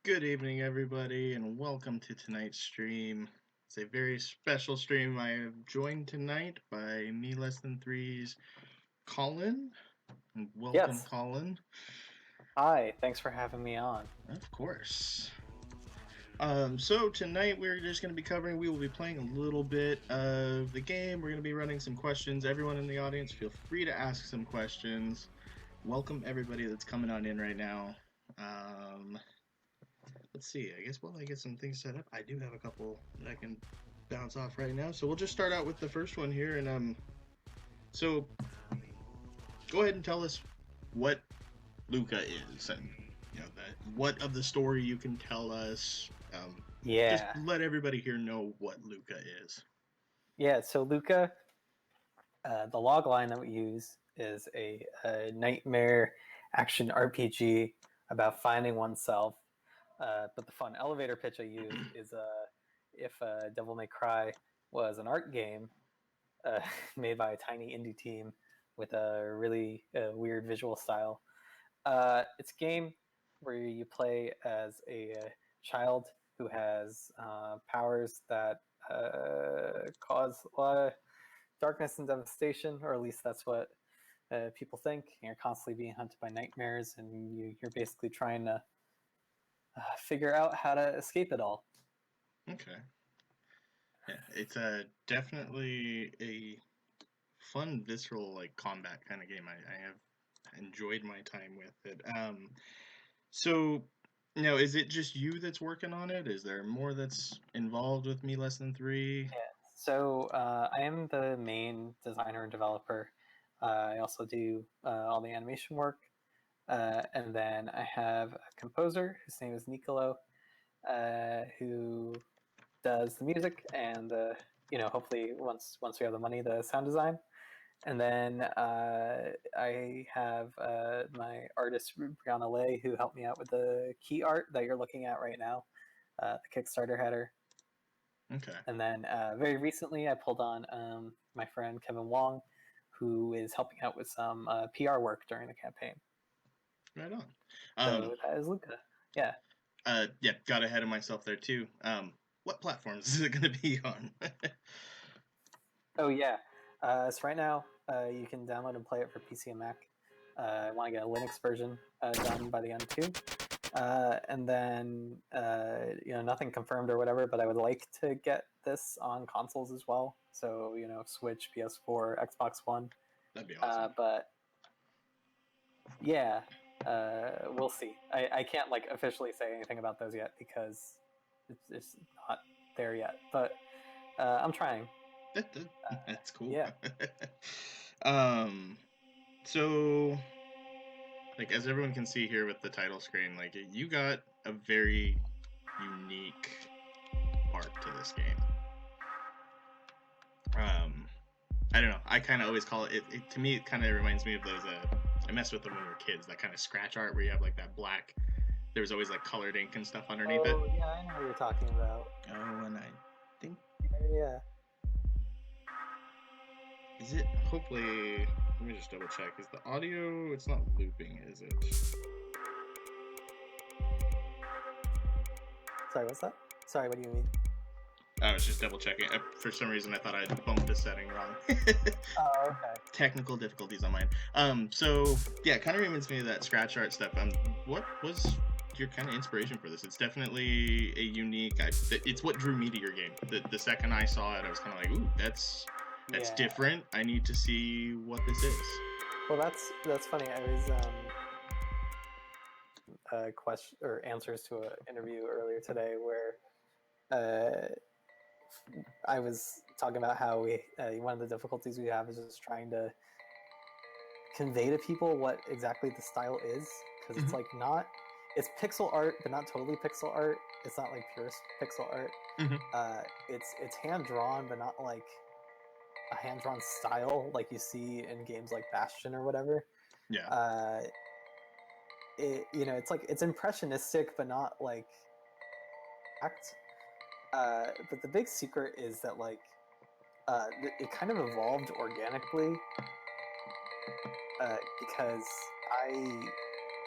Good evening, everybody, and welcome to tonight's stream. It's a very special stream. I am joined tonight by Melessthantree's Colin. Welcome, Yes. Colin. Hi. Thanks for having me on. Of course. So tonight we're just going to be covering. We will be playing a little bit of the game. We're going to be running some questions. Everyone in the audience, feel free to ask some questions. Welcome everybody that's coming on in right now. Let's see. I guess while I get some things set up, I do have a couple that I can bounce off right now. So we'll just start out with the first one here, and so go ahead and tell us what Luca is, and what of the story you can tell us. Just Yeah. let everybody here know what Luca is. Yeah. So Luca, the log line that we use is a nightmare action RPG about finding oneself. But the fun elevator pitch I use is if Devil May Cry was an art game made by a tiny indie team with a really weird visual style. It's a game where you play as a child who has powers that cause a lot of darkness and devastation, or at least that's what people think. You're constantly being hunted by nightmares, and you're basically trying to figure out how to escape it all. Okay. Yeah, it's definitely a fun, visceral, like combat kind of game. I have enjoyed my time with it. So, now, is it just you that's working on it? Is there more that's involved with Me Less Than Three? Yeah. So I am the main designer and developer. I also do all the animation work. And then I have a composer whose name is Nicolo, who does the music and hopefully once we have the money, the sound design. And then I have my artist Brianna Lay, who helped me out with the key art that you're looking at right now, the Kickstarter header. Okay, And then very recently, I pulled on my friend Kevin Wong, who is helping out with some PR work during the campaign. right on. So that is Luca. Yeah. Yeah, got ahead of myself there too. What platforms is it going to be on? Oh yeah. So right now, you can download and play it for PC and Mac. I want to get a Linux version done by the end too. And then nothing confirmed or whatever, but I would like to get this on consoles as well. So Switch, PS4, Xbox One. That'd be awesome. But yeah, we'll see. I can't like officially say anything about those yet because it's not there yet. But I'm trying. That's cool. Yeah. um, so like as everyone can see here with the title screen, like you got a very unique art to this game. I don't know. I kind of always call it, to me, it kind of reminds me of those. I messed with them when we were kids. That kind of scratch art where you have like that black. There was always like colored ink and stuff underneath it. Oh yeah, I know what you're talking about. Oh, and I think Yeah. is it. Hopefully, let me just double check. Is the audio? It's not looping, is it? Sorry, what's that? Sorry, what do you mean? I was just double checking. For some reason, I thought I bumped the setting wrong. Oh, okay. Technical difficulties on mine. So yeah, it kind of reminds me of that scratch art stuff. What was your kind of inspiration for this? It's definitely a unique. It's what drew me to your game. The second I saw it, I was kind of like, ooh, that's Yeah. different. I need to see what this is. Well, that's funny. I was question or answers to an interview earlier today where I was talking about how one of the difficulties we have is just trying to convey to people what exactly the style is, because it's like not, it's pixel art but not totally pixel art. It's not like pure pixel art. It's hand drawn but not like a hand drawn style like you see in games like Bastion or whatever. Yeah. It's like it's impressionistic but not like act. But the big secret is that like it kind of evolved organically because I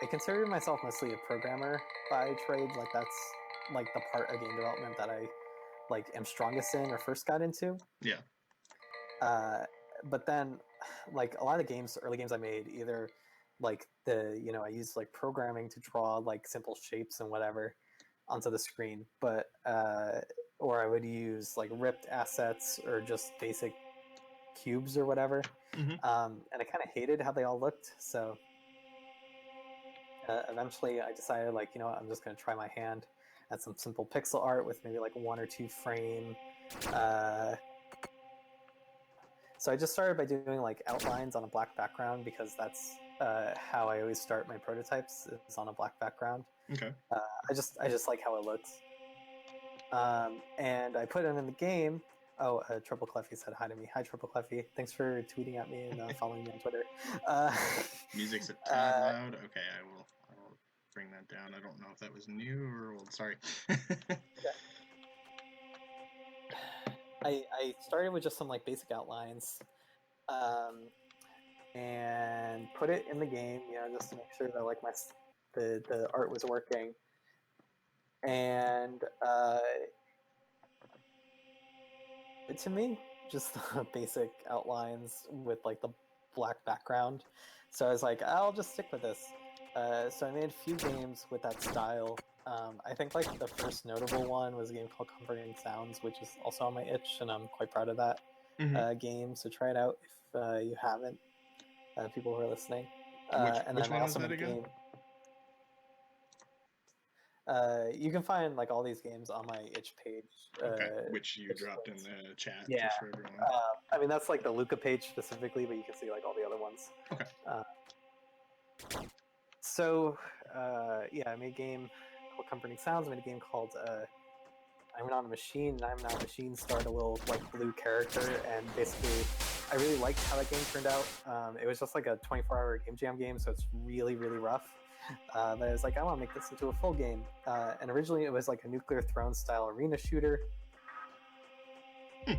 I consider myself mostly a programmer by trade. Like that's like the part of game development that I like am strongest in or first got into. Yeah. But then, like a lot of the games, early games I made, either like I used like programming to draw like simple shapes and whatever onto the screen, but or I would use like ripped assets or just basic cubes or whatever. Mm-hmm. And I kind of hated how they all looked, so eventually I decided, like, I'm just going to try my hand at some simple pixel art with maybe like 1 or 2 frame. So I just started by doing like outlines on a black background, because that's how I always start my prototypes, is on a black background. Okay. I just like how it looks. And I put it in the game. Oh, Triple Cleffy said hi to me. Hi, Triple Cleffy. Thanks for tweeting at me and following me on Twitter. Music's a tad loud. Okay, I will bring that down. I don't know if that was new or old. Sorry. I started with just some like basic outlines, and put it in the game, just to make sure that like the art was working. And to me, just basic outlines with like the black background. So I was like, I'll just stick with this. So I made a few games with that style. I think like the first notable one was a game called Comforting Sounds, which is also on my itch, and I'm quite proud of that game. So try it out if you haven't. People who are listening. Which one was that again? You can find like all these games on my itch page. Okay, which you dropped in the chat. Yeah. Just for everyone. I mean, that's like the Luca page specifically, but you can see like all the other ones. Okay. So I made a game called Comforting Sounds. I made a game called I'm Not a Machine, and I'm Not a Machine starred a little like blue character, and basically I really liked how that game turned out. It was just like a 24-hour game jam game, so it's really, really rough. But I was like, I want to make this into a full game. And originally it was like a Nuclear Throne style arena shooter. And,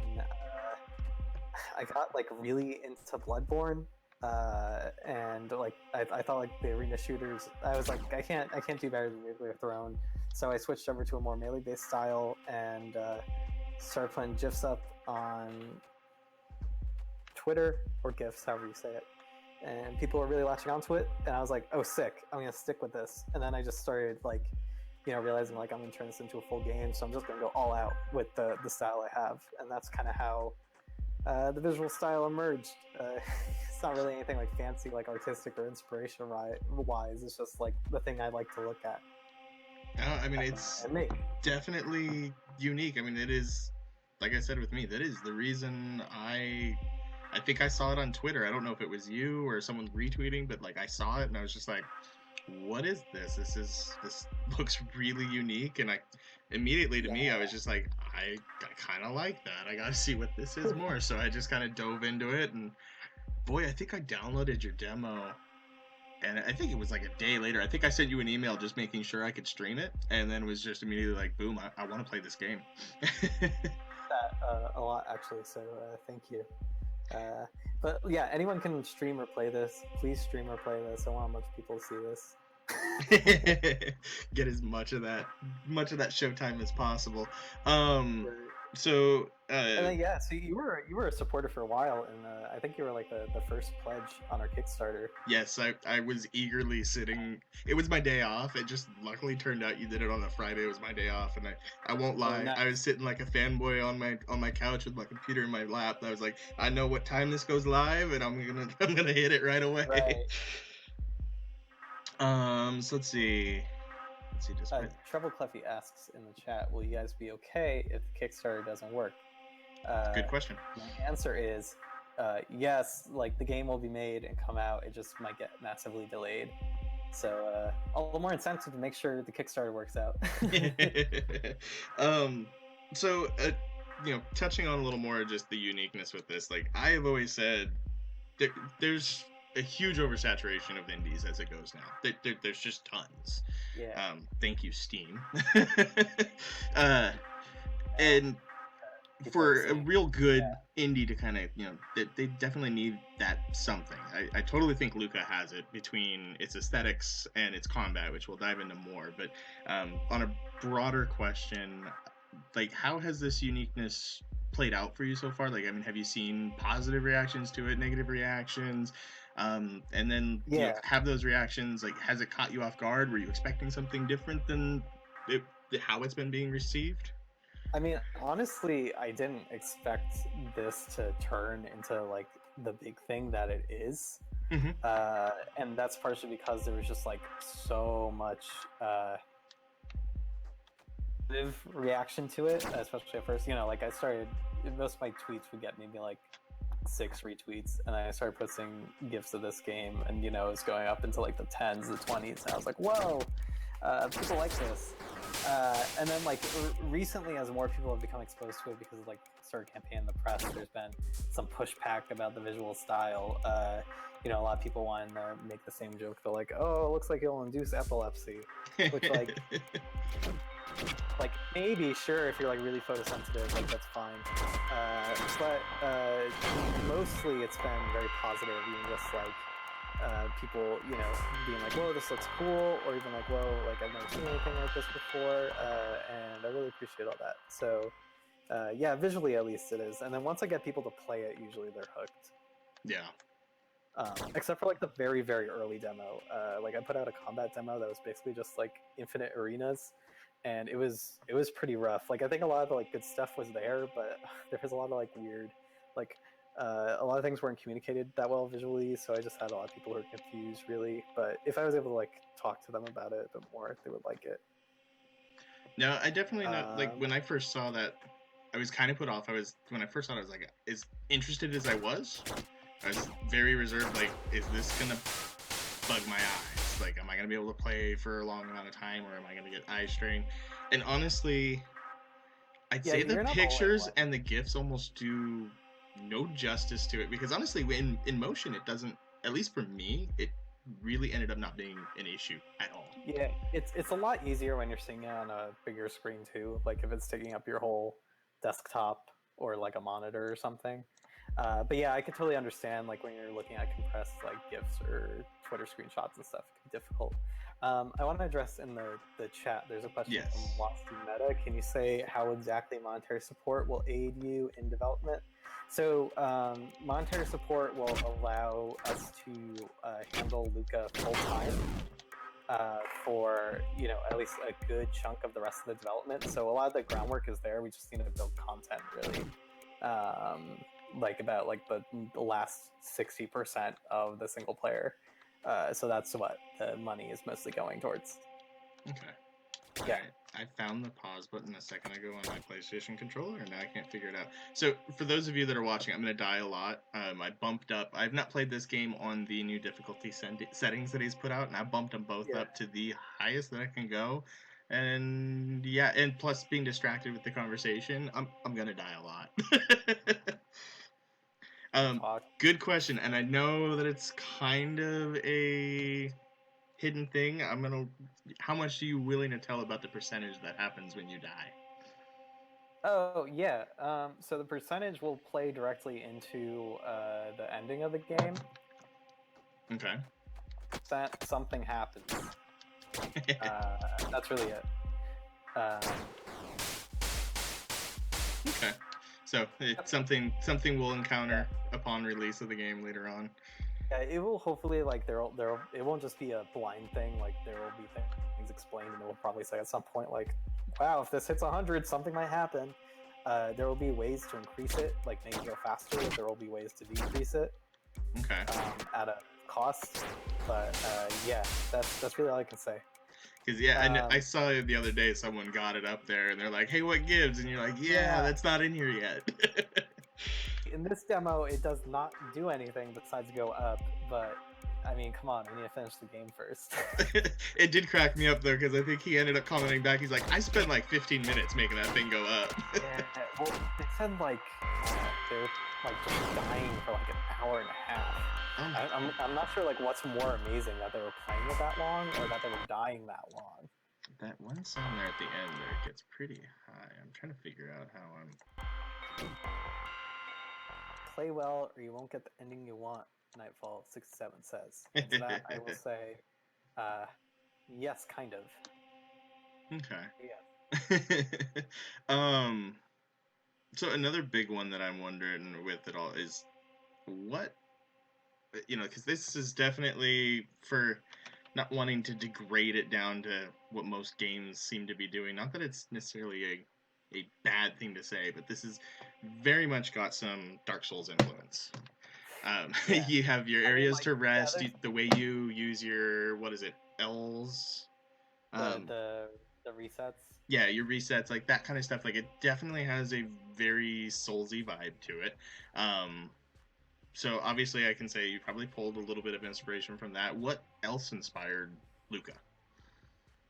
I got like really into Bloodborne, and like I thought like the arena shooters, I was like, I can't do better than Nuclear Throne. So I switched over to a more melee-based style and started putting GIFs up on Twitter, or GIFs, however you say it. And people were really latching onto it, and I was like, oh, sick, I'm gonna stick with this. And then I just started like, realizing like I'm gonna turn this into a full game, so I'm just gonna go all out with the style I have. And that's kind of how the visual style emerged. It's not really anything like fancy, like artistic or inspiration wise. It's just like the thing I like to look at. I mean, it's definitely unique. I mean, it is, like I said with me, that is the reason I think I saw it on Twitter. I don't know if it was you or someone retweeting, but like I saw it and I was just like, what is this? This looks really unique. And I immediately to me, I was just like, I kind of like that. I got to see what this is more. So I just kind of dove into it, and boy, I think I downloaded your demo. And I think it was like a day later. I think I sent you an email just making sure I could stream it, and then it was just immediately like, boom, I want to play this game. That a lot, actually, so thank you. But yeah, anyone can stream or play this. Please stream or play this. I want a bunch of people to see this. Get as much of that showtime as possible. So and then, so you were a supporter for a while, and I think you were like the first pledge on our Kickstarter. Yes, I was eagerly sitting. It was my day off. It just luckily turned out you did it on a Friday. It was my day off, and I won't lie. Nice. I was sitting like a fanboy on my couch with my computer in my lap. And I was like, I know what time this goes live, and I'm gonna hit it right away. Right. So let's see. Treble Cleffy asks in the chat, will you guys be okay if the Kickstarter doesn't work? Good question. My answer is yes, like the game will be made and come out, it just might get massively delayed. So all the more incentive to make sure the Kickstarter works out. So touching on a little more of just the uniqueness with this, like I have always said, there's a huge oversaturation of indies as it goes now. There's just tons. Yeah. Thank you, Steam. And people have for a seen. real good indie to kind of, they definitely need that something. I totally think Luca has it between its aesthetics and its combat, which we'll dive into more. But on a broader question, like, how has this uniqueness played out for you so far? Like, I mean, have you seen positive reactions to it, negative reactions? And then, Yeah, have those reactions, like, has it caught you off guard? Were you expecting something different than it, how it's been being received? I mean, honestly, I didn't expect this to turn into like the big thing that it is. Mm-hmm. And that's partially because there was just like so much reaction to it, especially at first. Like I started, most of my tweets would get maybe like 6 retweets, and I started posting gifs of this game, and it was going up into like the 10s, the 20s, and I was like, whoa, people like this. And then like recently, as more people have become exposed to it because of like Kickstarter campaign in the press, there's been some pushback about the visual style. A lot of people wanted to make the same joke. They're like, oh, it looks like it'll induce epilepsy, which like maybe sure if you're like really photosensitive, like that's fine. But mostly it's been very positive, even just like people, being like, whoa, this looks cool, or even like, whoa, like I've never seen anything like this before, and I really appreciate all that. So yeah, visually at least it is. And then once I get people to play it, usually they're hooked. Yeah. Except for like the very, very early demo. Like I put out a combat demo that was basically just like infinite arenas, and it was pretty rough. Like I think a lot of the like good stuff was there, but there was a lot of like weird, like a lot of things weren't communicated that well visually. So I just had a lot of people who were confused, really. But if I was able to like talk to them about it a bit more, they would like it. No, I definitely know. Like, when I first saw that, I was kind of put off. When I first saw it, I was like, as interested as I was very reserved. Like, is this gonna bug my eyes? Like, am I gonna be able to play for a long amount of time, or am I gonna get eye strain? And honestly, I'd Yeah, say the you're not the only pictures one. and the GIFs almost do no justice to it, because honestly, in motion, it doesn't. At least for me, it really ended up not being an issue at all. Yeah, it's a lot easier when you're seeing it on a bigger screen too. Like if it's taking up your whole desktop or like a monitor or something. But yeah, I could totally understand like when you're looking at compressed like GIFs or Twitter screenshots and stuff, it can be difficult. I want to address in the chat. There's a question from Yes. Watsu Meta. Can you say how exactly monetary support will aid you in development? So monetary support will allow us to handle Luca full time for at least a good chunk of the rest of the development. So a lot of the groundwork is there. We just need to build content, really. Like about like the last 60% of the single player. So that's what the money is mostly going towards. Okay. All Yeah. right. I found the pause button a second ago on my PlayStation controller, and now I can't figure it out. So, for those of you that are watching, I'm going to die a lot. I bumped up. I've not played this game on the new difficulty settings that he's put out, and I bumped them both up to the highest that I can go. And yeah, and plus being distracted with the conversation, I'm going to die a lot. Good question, and I know that it's kind of a hidden thing. How much are you willing to tell about the percentage that happens when you die? Oh yeah. So the percentage will play directly into the ending of the game. Okay. That something happens. That's really it. Okay. So it's something we'll encounter upon release of the game later on. Yeah, it will hopefully like it won't just be a blind thing. Like there will be things explained, and it will probably say at some point like, "Wow, if this hits 100, something might happen." There will be ways to increase it, like make it go faster. But there will be ways to decrease it. Okay. At a cost, but yeah, that's really all I can say. Because I saw the other day someone got it up there, and they're like, "Hey, what gives?" And you're like, Yeah. That's not in here yet." In this demo, it does not do anything besides go up, but I mean, come on, we need to finish the game first. It did crack me up though, because I think he ended up commenting back. He's like, "I spent like 15 minutes making that thing go up." Yeah, well, they said like they're like just dying for like an hour and a half. I'm not sure like what's more amazing, that they were playing it that long or that they were dying that long. That one song there at the end there gets pretty high. I'm trying to figure out how I'm Play well, or you won't get the ending you want. Nightfall 67 says. And to that, I will say, yes, kind of. Okay. Yeah. So another big one that I'm wondering with it all is what, because this is definitely for not wanting to degrade it down to what most games seem to be doing. Not that it's necessarily a bad thing to say, but this is very much got some Dark Souls influence. Yeah. You have your I mean, areas like, to yeah, rest, there's the way you use your, what is it, L's? the Um, the the resets. yeah, your resets, like that kind of stuff. Like it definitely has a very Soulsy vibe to it. Um, so obviously, I can say you probably pulled a little bit of inspiration from that. What else inspired Luca?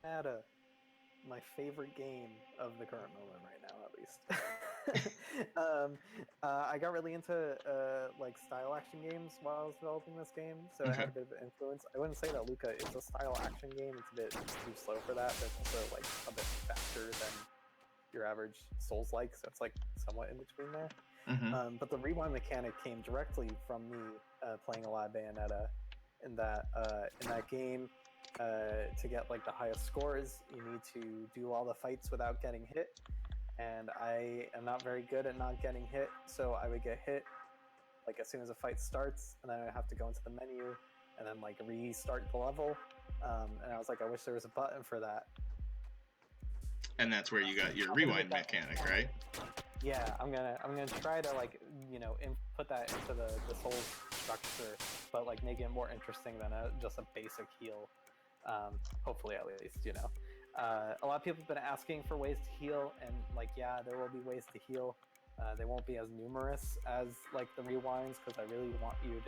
Ada, my favorite game of the current moment right now, at least. I got really into like style action games while I was developing this game, so it Okay. had a bit of influence. I wouldn't say that Luca is a style action game; it's a bit too slow for that. But it's also like a bit faster than your average Souls-like, so it's like somewhat in between there. Mm-hmm. But the rewind mechanic came directly from me playing a lot of Bayonetta. In that game, to get like the highest scores, you need to do all the fights without getting hit. And I am not very good at not getting hit, so I would get hit like as soon as a fight starts, and then I have to go into the menu and then like restart the level. And I was like, I wish there was a button for that. And that's where you got your I'm gonna rewind make that. mechanic, right? Yeah, I'm gonna try to like put that into the whole structure, but like make it more interesting than just a basic heal. Hopefully, at least a lot of people have been asking for ways to heal, and like yeah, there will be ways to heal. They won't be as numerous as like the rewinds because I really want you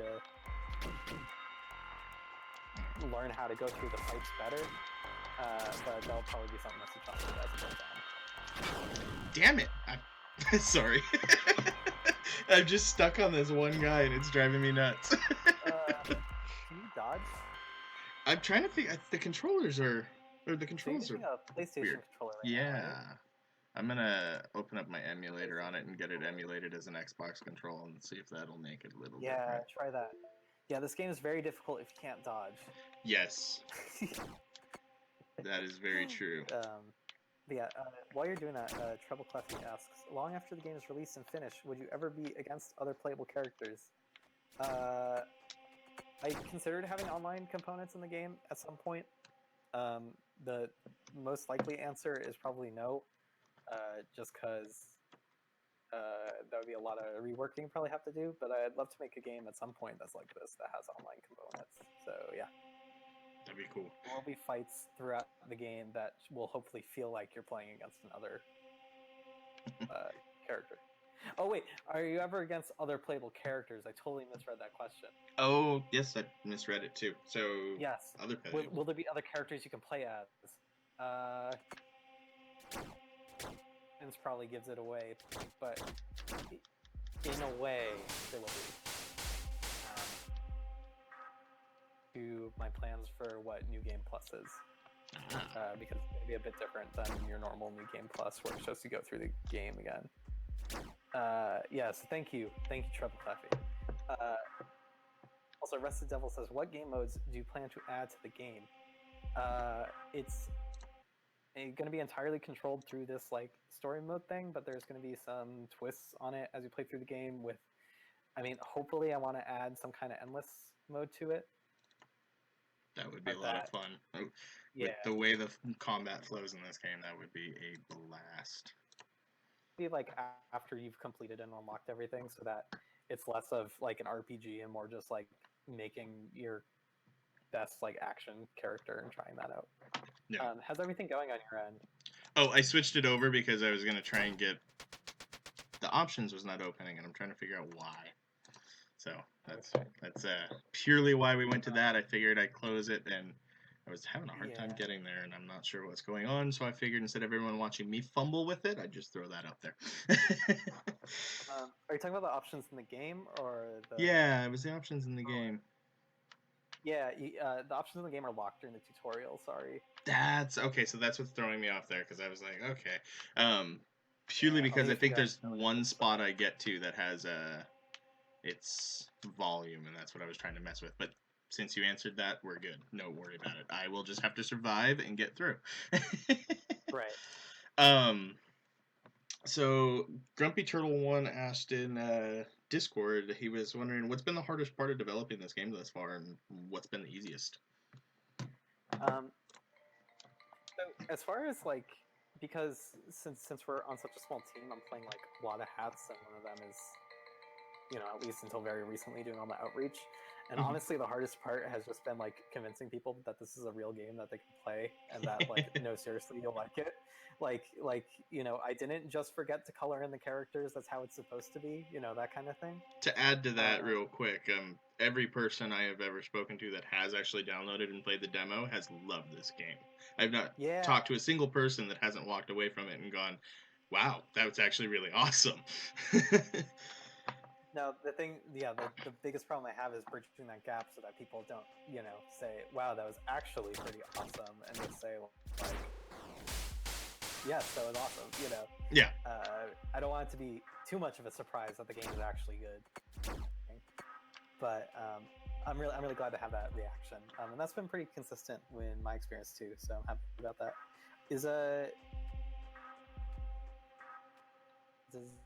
to learn how to go through the fights better. But that'll probably be something that's adjusted as it goes on. Damn it! Sorry. I'm just stuck on this one guy, and it's driving me nuts. Can you dodge? I'm trying to think. The controllers are, or the So you're controls are using a PlayStation weird. controller right now, right? Yeah. I'm gonna open up my emulator on it and get it emulated as an Xbox control and see if that'll make it a little Yeah, different. try that. Yeah, this game is very difficult if you can't dodge. Yes, that is very true. Yeah, while you're doing that, Treble Clefty asks, long after the game is released and finished, would you ever be against other playable characters? I considered having online components in the game at some point. The most likely answer is probably no, just because that would be a lot of reworking you probably have to do. But I'd love to make a game at some point that's like this that has online components. So yeah. That'd be cool. There will be fights throughout the game that will hopefully feel like you're playing against another character. Oh wait, are you ever against other playable characters? I totally misread that question. Oh, yes, I misread it too. So, Yes. other Will there be other characters you can play as? This probably gives it away, but in a way, there will be. To my plans for what New Game Plus is. Because it's going to be a bit different than your normal New Game Plus, where it's just to go through the game again. Yes, thank you, Treble Cleffy. Also, Rested Devil says, what game modes do you plan to add to the game? It's going to be entirely controlled through this like story mode thing, but there's going to be some twists on it as you play through the game. Hopefully, I want to add some kind of endless mode to it. That would be a lot of fun. With the way the combat flows in this game, that would be a blast. Be like after you've completed and unlocked everything, so that it's less of like an RPG and more just like making your best like action character and trying that out. Yeah. How's everything going on your end? Oh, I switched it over because I was gonna try and get the options was not opening, and I'm trying to figure out why. So that's purely why we went to that. I figured I'd close it, and I was having a hard time getting there, and I'm not sure what's going on. So I figured instead of everyone watching me fumble with it, I'd just throw that up there. Are you talking about the options in the game or the? Yeah, it was the options in the game. Yeah, the options in the game are locked during the tutorial. Sorry. That's okay. So that's what's throwing me off there because I was like, okay. purely I'll because leave I it to you think guys there's to know what one it is. spot I get to that has its volume, and that's what I was trying to mess with. But since you answered that, we're good. No worry about it. I will just have to survive and get through. Right. So Grumpy Turtle One asked in Discord. He was wondering what's been the hardest part of developing this game thus far, and what's been the easiest. So as far as like, because since we're on such a small team, I'm playing like a lot of hats, and one of them is, at least until very recently, doing all the outreach. And honestly, the hardest part has just been like convincing people that this is a real game that they can play, and that like, no, seriously, you'll like it. Like I didn't just forget to color in the characters. That's how it's supposed to be. That kind of thing. To add to that real quick, every person I have ever spoken to that has actually downloaded and played the demo has loved this game. I've not talked to a single person that hasn't walked away from it and gone, wow, that was actually really awesome. No, the biggest problem I have is bridging that gap so that people don't, say, wow, that was actually pretty awesome, and just say, like, yes, that was awesome, Yeah. I don't want it to be too much of a surprise that the game is actually good. But I'm really glad to have that reaction, and that's been pretty consistent in my experience too. So I'm happy about that. Does it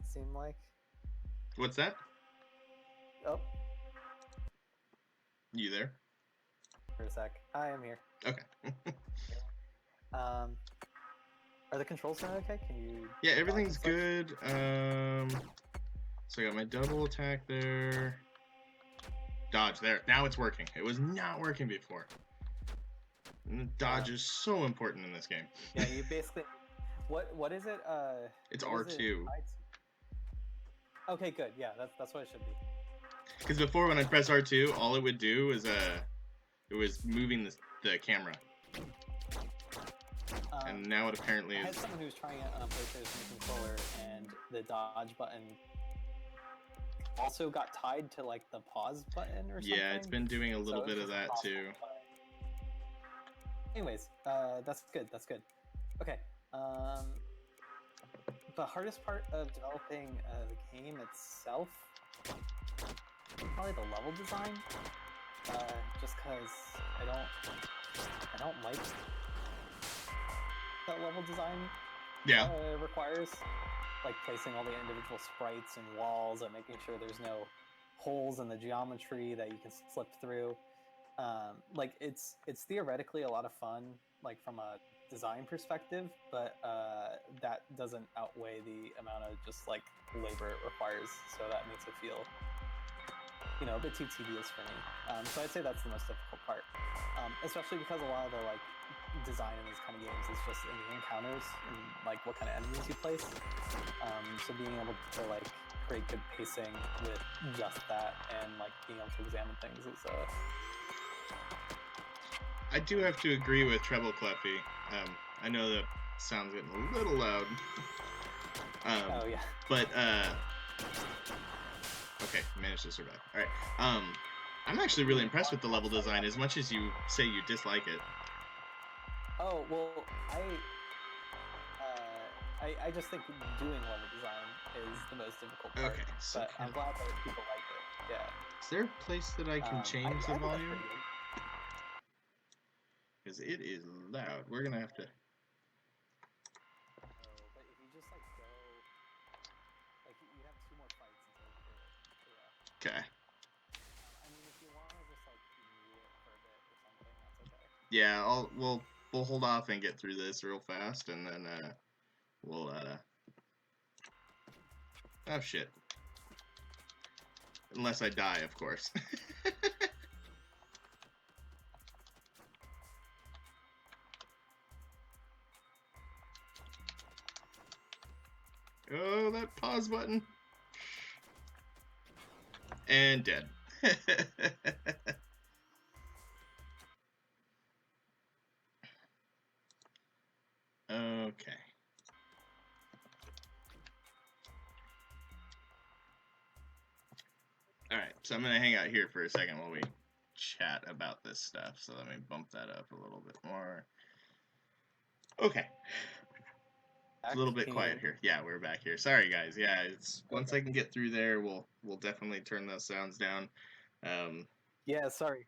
seem like? What's that? Oh, you there? For a sec, I am here. Okay. Are the controls going okay? Can you? Yeah, everything's good. So I got my double attack there. Dodge there. Now it's working. It was not working before. And dodge is so important in this game. Yeah, you basically. What is it? It's R2. Okay, good. Yeah, that's what it should be. Because before, when I press R2, all it would do is it was moving the camera. And now it apparently is. I had someone who was trying it on a PlayStation controller, and the dodge button also got tied to like the pause button or something. Yeah, it's been doing a little bit of that too. Anyways, that's good. That's good. Okay. The hardest part of developing the game itself, probably the level design. Just because I don't like that level design requires, like placing all the individual sprites and walls and making sure there's no holes in the geometry that you can slip through. Like it's theoretically a lot of fun, like from a design perspective, but that doesn't outweigh the amount of just like labor it requires, so that makes it feel a bit too tedious for me. So I'd say that's the most difficult part, especially because a lot of the like design in these kind of games is just in the encounters and like what kind of enemies you place. So being able to like create good pacing with just that and like being able to examine things is I do have to agree with Treble Cleffy. I know that sounds getting a little loud. Oh yeah. But okay, managed to survive. All right. I'm actually really impressed with the level design, as much as you say you dislike it. Oh well, I just think doing level design is the most difficult part. Okay, so but I'm glad that people like it. Yeah. Is there a place that I can change the volume? Because it is loud. We're gonna have to. But if you just like go, like you have 2 more fights until you get it. Okay. I mean, if you want to just like mute it for a bit or something, that's okay. Yeah, we'll hold off and get through this real fast, and then we'll oh shit. Unless I die, of course. Oh, that pause button. And dead. Okay. Alright, so I'm going to hang out here for a second while we chat about this stuff. So let me bump that up a little bit more. Okay. It's a little bit Can you hear quiet me? here. Yeah, we're back here. Sorry, guys. Yeah, it's once Okay. I can get through there, we'll definitely turn those sounds down. Um, Yeah, sorry.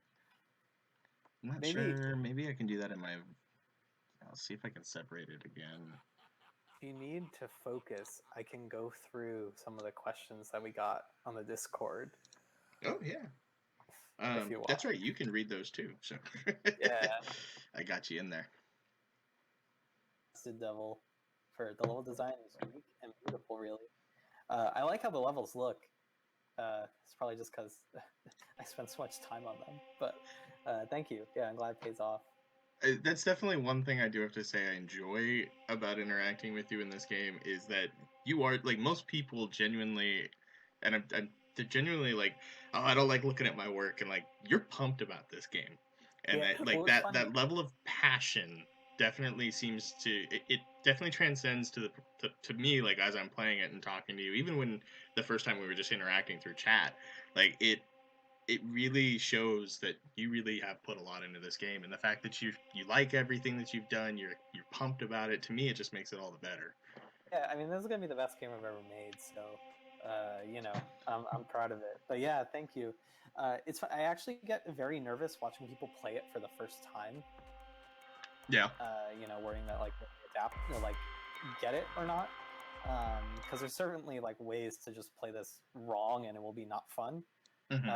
I'm not Maybe sure. Maybe I can do that in my. I'll see if I can separate it again. if you need to focus, I can go through some of the questions that we got on the Discord Oh yeah. if you want. That's right. You can read those too. So Yeah, I got you in there. Busted Devil for the level design is unique and beautiful, really. I like how the levels look. It's probably just because I spent so much time on them. But thank you. Yeah, I'm glad it pays off. That's definitely one thing I do have to say I enjoy about interacting with you in this game is that you are like most people genuinely, and they're genuinely like, oh, I don't like looking at my work, and like you're pumped about this game, and Yeah, that well, like it's that funny. that level of passion definitely seems to it definitely transcends to me like as I'm playing it and talking to you, even when the first time we were just interacting through chat, like it really shows that you really have put a lot into this game, and the fact that you like everything that you've done, you're pumped about it. To me, it just makes it all the better. Yeah, I mean, this is gonna be the best game I've ever made. So, I'm proud of it. But yeah, thank you. I actually get very nervous watching people play it for the first time. Yeah. Worrying that like they adapt or like get it or not. Because there's certainly like ways to just play this wrong and it will be not fun. Hmm.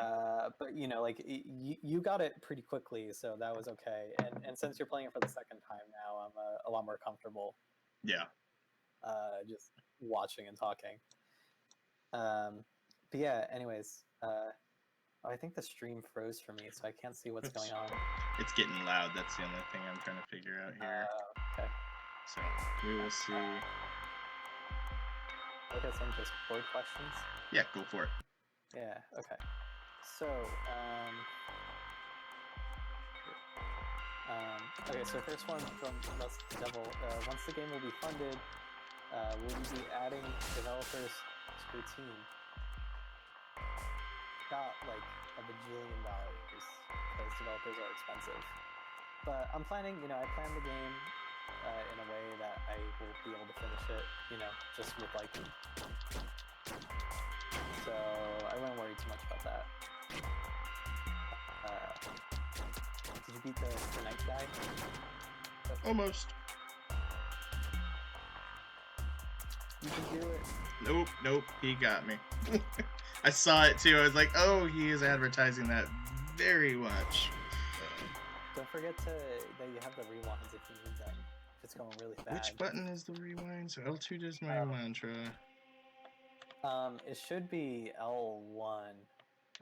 But like you got it pretty quickly, so that was okay. And since you're playing it for the second time now, I'm a lot more comfortable Yeah. just watching and talking. But yeah, anyways, I think the stream froze for me, so I can't see what's It's going on. it's getting loud. That's the only thing I'm trying to figure out here. Okay. So we will see. Look at some Discord questions. Yeah, go for it. Yeah. Okay. So, so first one from Lust Devil. Once the game will be funded, will you be adding developers to your team? Got like $1 bajillion because developers are expensive. But I'm planning, I plan the game in a way that I will be able to finish it, just with like. So I wouldn't worry too much about that. Did you beat the night guy? Almost. You can do it. Nope. He got me. I saw it too. I was like, oh, he is advertising that very much. Don't forget that you have the rewinds if you need them. If it's going really bad. Which button is the rewind? So L2 does my mantra. It should be L1.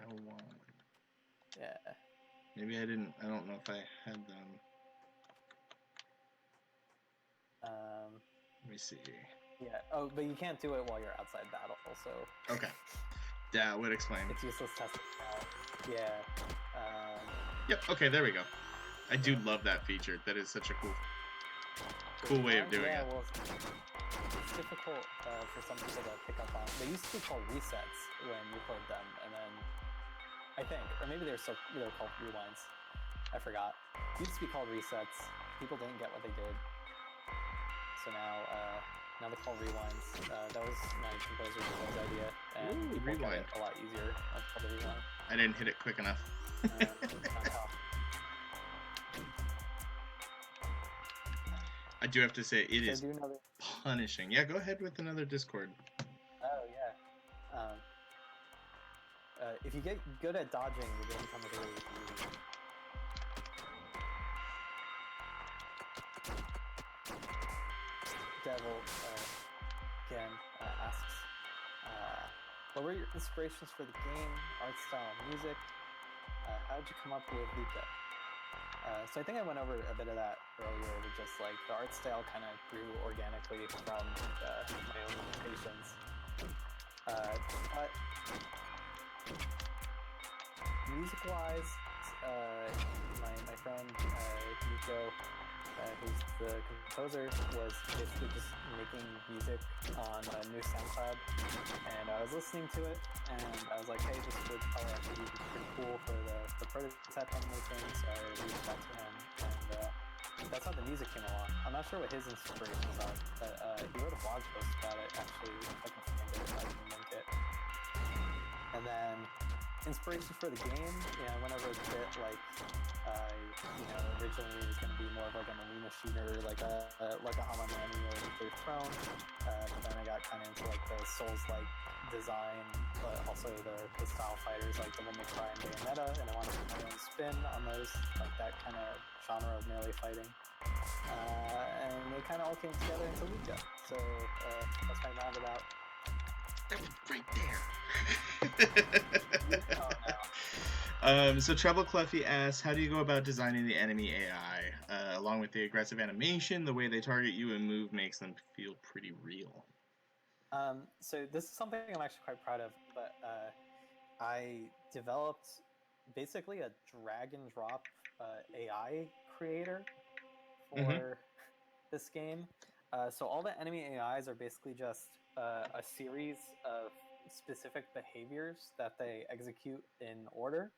L1. Yeah. Maybe I didn't. I don't know if I had them. Let me see. Yeah. Oh, but you can't do it while you're outside battle. So. Okay. That would explain. It's useless testing out. Yeah. Yep. Okay. There we go. I do love that feature. That is such a cool way of doing it. Well, it's difficult for some people to pick up on. They used to be called resets when you played them, and then I think, or maybe they're called rewinds. I forgot. It used to be called resets. People didn't get what they did, so now they're called rewinds. That was my composer's idea, and people get it a lot easier. That's called a rewind. I didn't hit it quick enough. I do have to say, it is punishing. Yeah, go ahead with another Discord. Oh, yeah. If you get good at dodging, the game becomes really easy. Devil, again, asks, what were your inspirations for the game, art style, music? How did you come up with Luca? So I think I went over a bit of that earlier, with just like the art style kind of grew organically from my own limitations. But music-wise, my friend Nico, who's the composer, was basically just making music on a new SoundCloud, and I was listening to it, and I was like, hey, this would probably actually be pretty cool for the prototype I'm making, so I reached out to him, and that's how the music came along. I'm not sure what his inspirations are, but he wrote a blog post about it, actually, if I can find it, if I can link it. And then inspirations for the game, went over a bit, like, originally it was going to be more of like an arena shooter, like a Hollow Knight or Nuclear Throne, but then I got kind of into like the Souls-like design, but also the style fighters like Devil May Cry and Bayonetta, and I wanted to put my own spin on those, like that kind of genre of melee fighting. And they kind of all came together into Luca. So that's my roundabout. That was right there. Oh, no. So Treble Cleffy asks, how do you go about designing the enemy AI? Along with the aggressive animation, the way they target you and move makes them feel pretty real. So this is something I'm actually quite proud of, but I developed basically a drag and drop AI creator for this game. So all the enemy AIs are basically just a series of specific behaviors that they execute in order.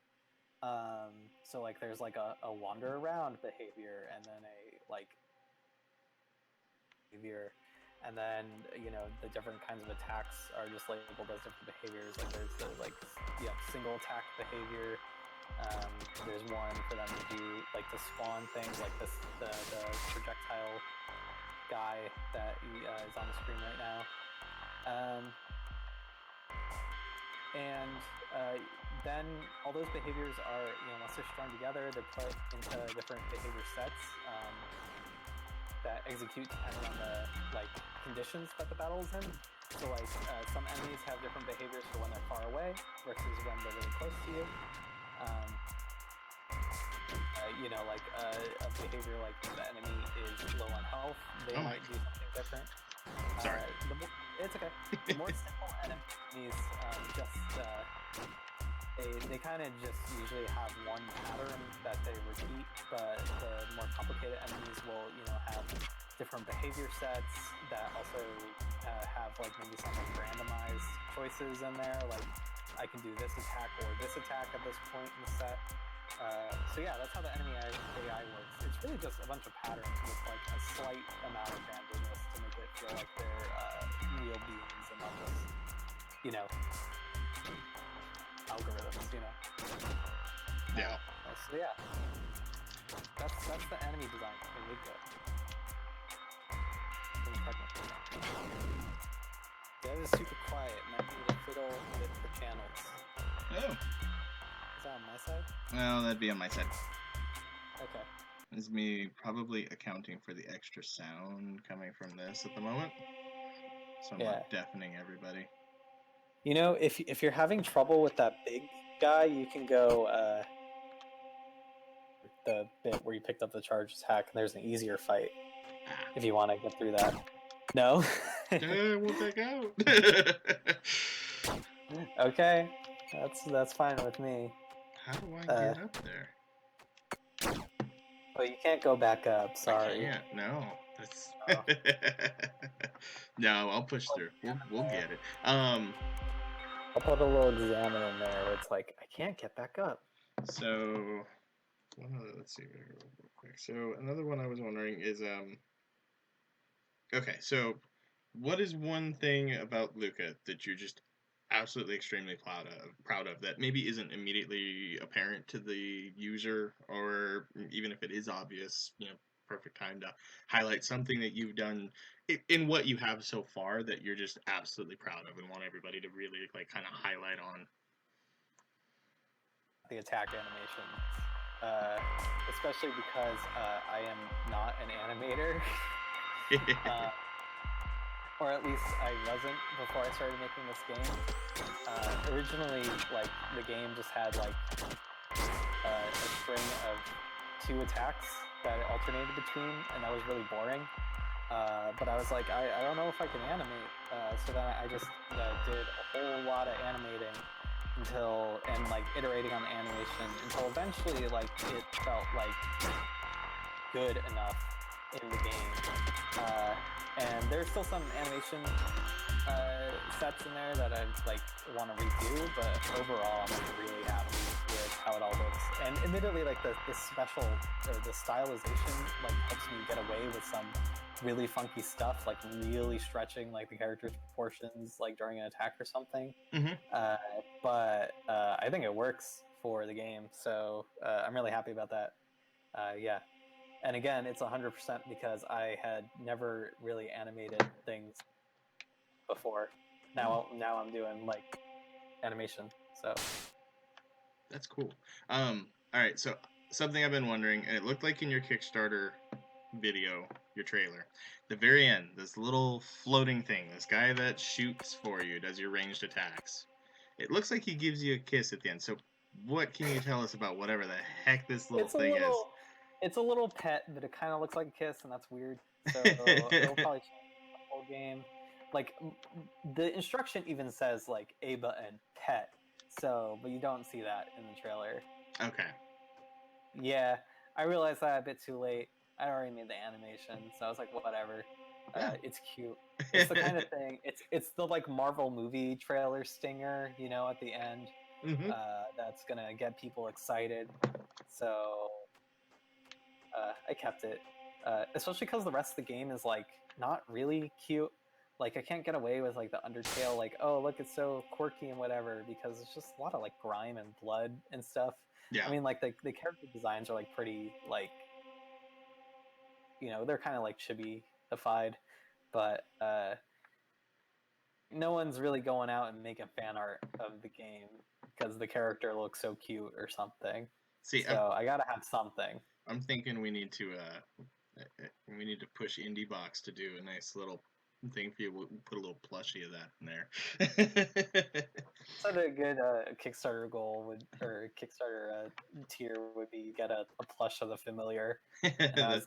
So like there's like a wander around behavior, and then a like behavior, and then the different kinds of attacks are just labeled as different behaviors. Like there's the single attack behavior. There's one for them to do like to spawn things, like the projectile guy that is on the screen right now. Then all those behaviors are, once they're strung together, they're put into different behavior sets that execute depending on the conditions that the battle is in. So some enemies have different behaviors for when they're far away versus when they're really close to you. A behavior like the enemy is low on health, they might do something different. Sorry. It's okay. The more simple enemies, they kind of just usually have one pattern that they repeat, but the more complicated enemies will, have different behavior sets that also have maybe some randomized choices in there, like I can do this attack or this attack at this point in the set. So yeah, that's how the enemy AI works. It's really just a bunch of patterns with a slight amount of randomness to make it feel like they're real beings and not just, algorithms, Yeah. So yeah, that's the enemy design in Luca. Dev is super quiet, might need to fiddle with the channels. Oh. Is that on my side? Well, that'd be on my side. Okay. It's me probably accounting for the extra sound coming from this at the moment. So I'm not deafening everybody. If you're having trouble with that big guy, you can go the bit where you picked up the charges hack, and there's an easier fight if you want to get through that. No? We'll take out. Okay. That's fine with me. How do I get up there? Oh, you can't go back up. Sorry. I can't. No. That's. No, I'll push through. We'll get it. I'll put a little examiner in there where it's like, I can't get back up. So, let's see real quick. So another one I was wondering is okay, so what is one thing about Luca that you're just absolutely extremely proud of that maybe isn't immediately apparent to the user, or even if it is obvious, perfect time to highlight something that you've done in what you have so far that you're just absolutely proud of and want everybody to really kind of highlight on? The attack animation, especially because I am not an animator. Or at least I wasn't before I started making this game. Originally, the game just had a string of 2 attacks that it alternated between, and that was really boring. But I was like, I don't know if I can animate. So then I just did a whole lot of animating and iterating on the animation until eventually it felt good enough in the game. And there's still some animation sets in there that I want to redo, but overall I'm really happy with how it all looks. And admittedly, like the special or the stylization like helps me get away with some really funky stuff, like really stretching like the character's proportions like during an attack or something. But I think it works for the game, so I'm really happy about that. Yeah. And again, it's 100% because I had never really animated things before. Now I'm doing like animation. So That's cool. All right, so something I've been wondering, and it looked like in your Kickstarter video, your trailer, the very end, this little floating thing, this guy that shoots for you, does your ranged attacks. It looks like he gives you a kiss at the end. So what can you tell us about whatever the heck this little thing is? It's a little pet, but it kind of looks like a kiss, and that's weird. So it'll probably change the whole game. Like the instruction even says like A button pet, so but you don't see that in the trailer. Okay. Yeah, I realized that a bit too late. I already made the animation, so I was like, whatever. It's cute. It's the kind of thing. It's the like Marvel movie trailer stinger, you know, at the end. That's gonna get people excited. So I kept it, especially because the rest of the game is like not really cute. Like I can't get away with like the Undertale, like oh look it's so quirky and whatever, because it's just a lot of like grime and blood and stuff. Yeah. I mean like the character designs are like pretty like, you know, they're kind of like chibi-ified, but no one's really going out and making fan art of the game because the character looks so cute or something. See, so I gotta have something. I'm thinking we need to push Indie Box to do a nice little thing for you. We'll put a little plushie of that in there. So a good Kickstarter goal would, or Kickstarter tier would be get a plush of the familiar. And I was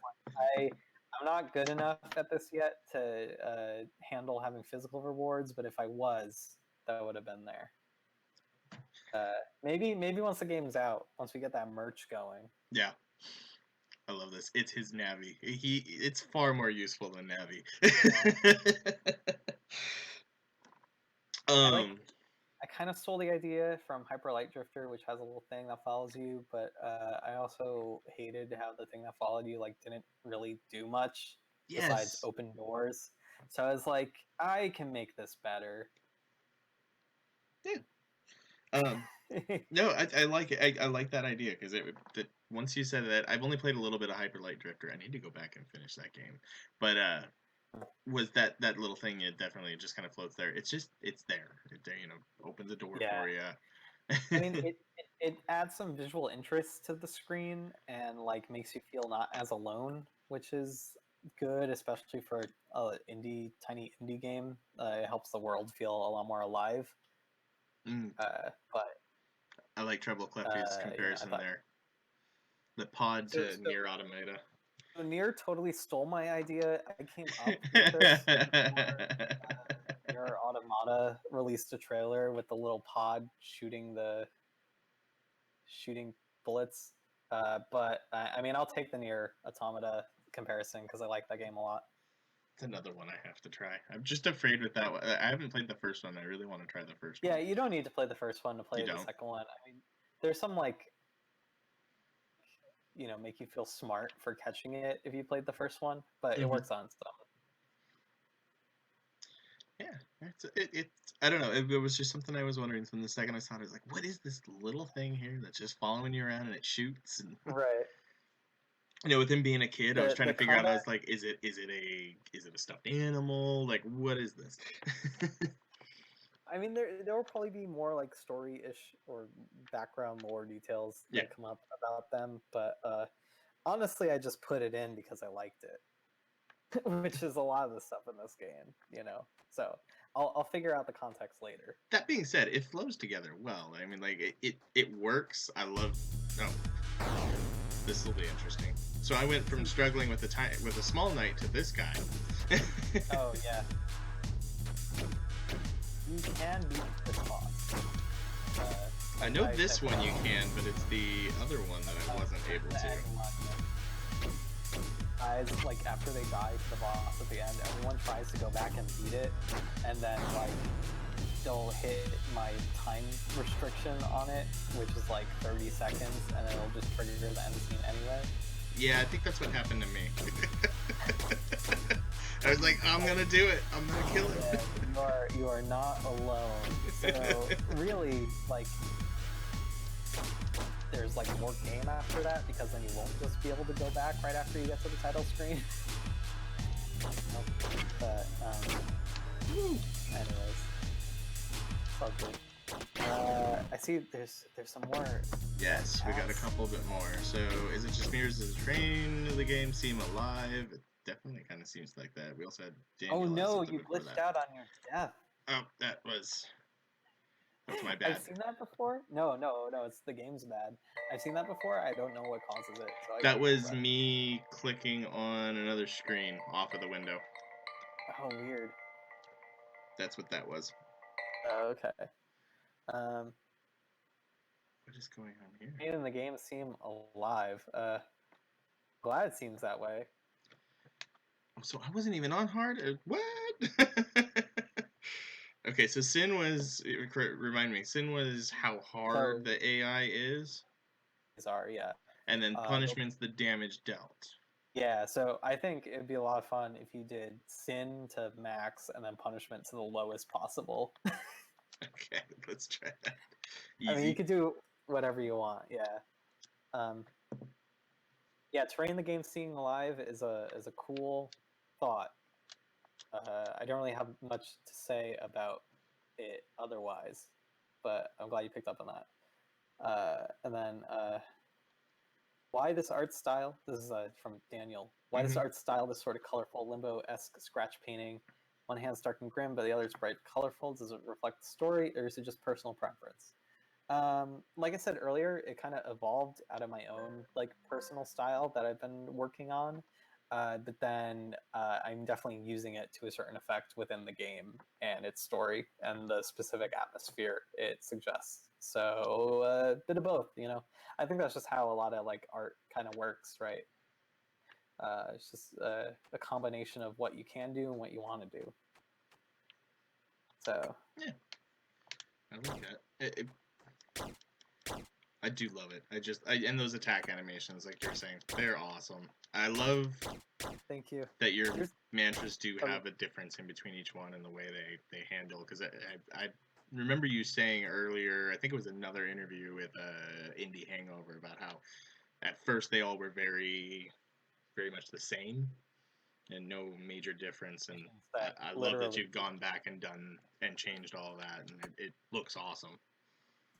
like, I'm not good enough at this yet to handle having physical rewards, but if I was, that would have been there. Maybe once the game's out, once we get that merch going. Yeah. I love this. It's his Navi. It's far more useful than Navi. I kind of stole the idea from Hyper Light Drifter, which has a little thing that follows you, but I also hated how the thing that followed you like didn't really do much besides open doors. So I was like, I can make this better. Yeah. No, I like it. I like that idea because once you said that, I've only played a little bit of Hyper Light Drifter. I need to go back and finish that game. But was that little thing? It definitely just kind of floats there. It's there. It you know, opens the door for you. I mean, it adds some visual interest to the screen and like makes you feel not as alone, which is good, especially for a tiny indie game. It helps the world feel a lot more alive. But I like Treble Clefty's comparison there. The pod to Nier Automata. So Nier totally stole my idea. I came up with this before Nier Automata released a trailer with the little pod shooting bullets. But I mean, I'll take the Nier Automata comparison because I like that game a lot. It's another one I have to try. I'm just afraid with that one. I haven't played the first one. I really want to try the first one. Yeah, you don't need to play the first one to play the second one. I mean, there's some like, you know, make you feel smart for catching it if you played the first one, but it works on its own. Yeah, it's I don't know. It was just something I was wondering from the second I saw it. I was like, what is this little thing here that's just following you around and it shoots? And right. You know, with him being a kid, I was trying to figure out. I was like, is it a stuffed animal? Like, what is this? I mean, there will probably be more like story-ish or background lore details that come up about them, but honestly, I just put it in because I liked it, which is a lot of the stuff in this game, you know. So I'll figure out the context later. That being said, it flows together well. I mean, like it works. I love. Oh, this will be interesting. So I went from struggling with a small knight to this guy. Oh yeah. You can beat this boss. I know this one you can, but it's the other one that I wasn't able to. Guys, like after they die to the boss at the end, everyone tries to go back and beat it, and then like it'll hit my time restriction on it, which is like 30 seconds, and it'll just trigger the end scene anyway. Yeah, I think that's what happened to me. I was like, I'm gonna do it. I'm gonna kill it. Yeah, you are not alone. So really, like, there's like more game after that, because then you won't just be able to go back right after you get to the title screen. But anyways, it's all good. I see there's some more. Yes, we got a couple bit more. So, is it just me or does the train of the game seem alive? It definitely kind of seems like that. We also had Daniel. Oh no, you glitched out on your death. Oh, that was my bad. I've seen that before. No, it's the game's bad. I've seen that before. I don't know what causes it. So that was me clicking on another screen off of the window. Oh, weird. That's what that was. Oh, okay. What is going on here? Making the game seem alive. Glad it seems that way. Oh, so I wasn't even on hard? What? Okay, so Sin was, remind me, Sin was how hard the AI is? Yeah. And then punishment's the damage dealt. Yeah, so I think it'd be a lot of fun if you did Sin to max and then punishment to the lowest possible. Okay, let's try that. Easy. I mean, you could do whatever you want, yeah. Yeah, terrain the game seeing alive is a cool thought. I don't really have much to say about it otherwise, but I'm glad you picked up on that. And then why this art style? This is from Daniel. Why this art style, this sort of colorful limbo-esque scratch painting? One hand's dark and grim, but the other is bright, colorful. Does it reflect the story, or is it just personal preference? Like I said earlier, it kind of evolved out of my own like personal style that I've been working on. But then I'm definitely using it to a certain effect within the game and its story and the specific atmosphere it suggests. So a bit of both, you know. I think that's just how a lot of like art kind of works, right? It's just a combination of what you can do and what you want to do. So yeah, I like that. I do love it. And those attack animations, like you're saying, they're awesome. I love. Thank you. That your mantras do have a difference in between each one and the way they handle. Because I remember you saying earlier, I think it was another interview with Indie Hangover, about how at first they all were very, very much the same and no major difference. And I love that you've gone back and done and changed all that, and it looks awesome.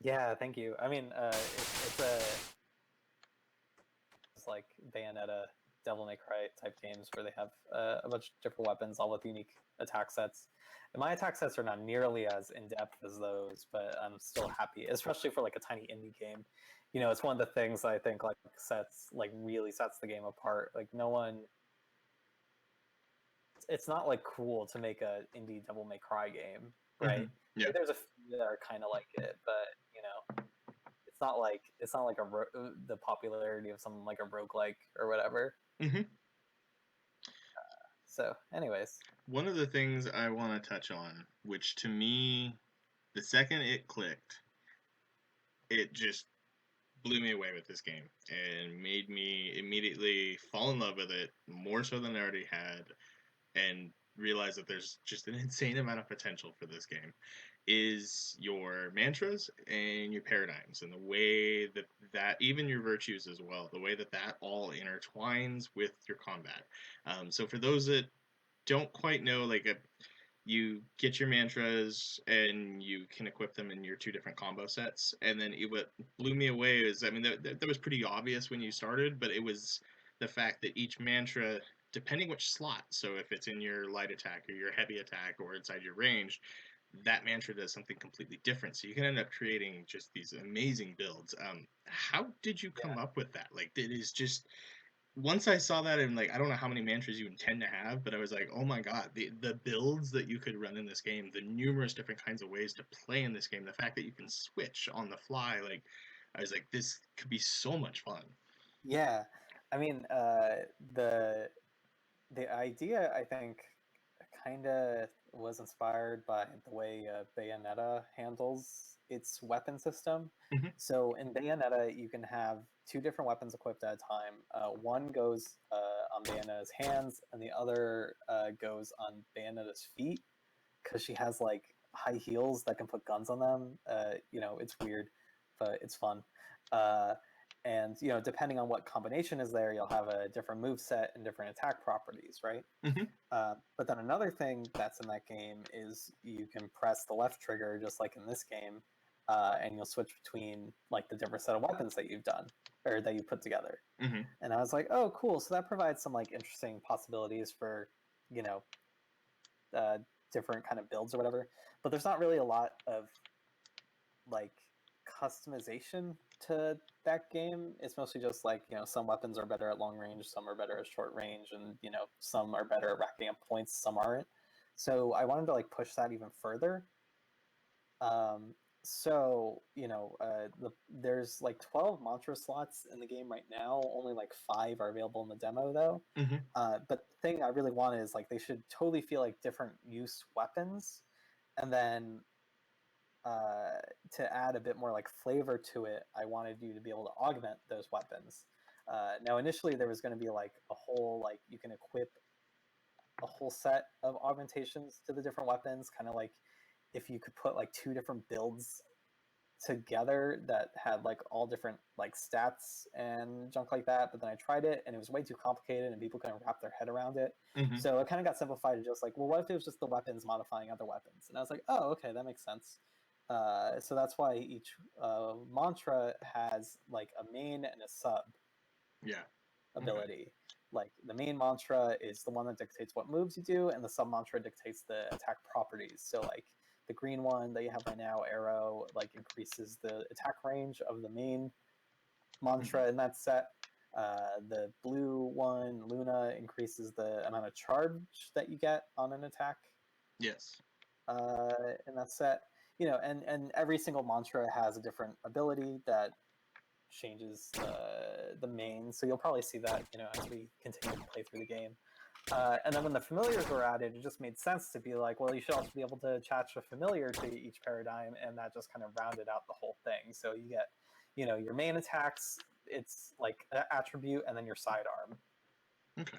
Yeah, thank you. I mean, it's like Bayonetta, Devil May Cry type games where they have a bunch of different weapons, all with unique attack sets. And my attack sets are not nearly as in depth as those, but I'm still happy, especially for like a tiny indie game. You know, it's one of the things I think like really sets the game apart. Like no one, it's not like cool to make a indie Devil May Cry game, right? Yeah. Like, there's a few that are kind of like it, but you know, it's not like the popularity of something like a roguelike or whatever. So, anyways, one of the things I want to touch on, which to me, the second it clicked, it just blew me away with this game and made me immediately fall in love with it, more so than I already had, and realize that there's just an insane amount of potential for this game, is your mantras and your paradigms, and the way that even your virtues as well, the way that all intertwines with your combat. So for those that don't quite know, like you get your mantras and you can equip them in your two different combo sets. And then what blew me away is, I mean, that was pretty obvious when you started, but it was the fact that each mantra, depending which slot, so if it's in your light attack or your heavy attack or inside your range, that mantra does something completely different. So you can end up creating just these amazing builds. How did you come up with that? Like, it is just, once I saw that, and like, I don't know how many mantras you intend to have, but I was like, oh my god, the builds that you could run in this game, the numerous different kinds of ways to play in this game, the fact that you can switch on the fly, like, I was like, this could be so much fun. Yeah, I mean, the idea, I think, kind of was inspired by the way Bayonetta handles its weapon system. Mhm. So in Bayonetta, you can have two different weapons equipped at a time. One goes on Bayonetta's hands, and the other goes on Bayonetta's feet, because she has like high heels that can put guns on them. It's weird, but it's fun. And depending on what combination is there, you'll have a different move set and different attack properties, right? Mhm. But then another thing that's in that game is you can press the left trigger, just like in this game, and you'll switch between like the different set of weapons that you've done or that you put together. Mhm. And I was like, oh, cool. So that provides some like interesting possibilities for, you know, uh, different kind of builds or whatever. But there's not really a lot of like customization to that game. It's mostly just like, some weapons are better at long range, some are better at short range, and some are better at racking up points, some aren't. So I wanted to like push that even further. There's like 12 mantra slots in the game right now. Only like 5 are available in the demo though. Mhm. But the thing I really want is like they should totally feel like different use weapons, and then to add a bit more like flavor to it, I wanted you to be able to augment those weapons. Now, initially, there was going to be like a whole like you can equip a whole set of augmentations to the different weapons, kind of like if you could put like 2 different builds together that had like all different like stats and junk like that. But then I tried it and it was way too complicated and people couldn't wrap their head around it. Mhm. So it kind of got simplified to just like, well, what if it was just the weapons modifying other weapons? And I was like, oh, okay, that makes sense. So that's why each mantra has like a main and a sub Yeah. Okay. ability. Like the main mantra is the one that dictates what moves you do, and the sub mantra dictates the attack properties. So like the green one that you have right now, arrow, like increases the attack range of the main mantra Mhm. in that set. The blue one, Luna, increases the amount of charge that you get on an attack Yes. in that set. And every single mantra has a different ability that changes the main. So you'll probably see that, as we continue to play through the game. And then when the familiars were added, it just made sense to be like, well, you should also be able to attach a familiar to each paradigm, and that just kind of rounded out the whole thing. So you get, your main attacks, it's like an attribute, and then your sidearm. Okay.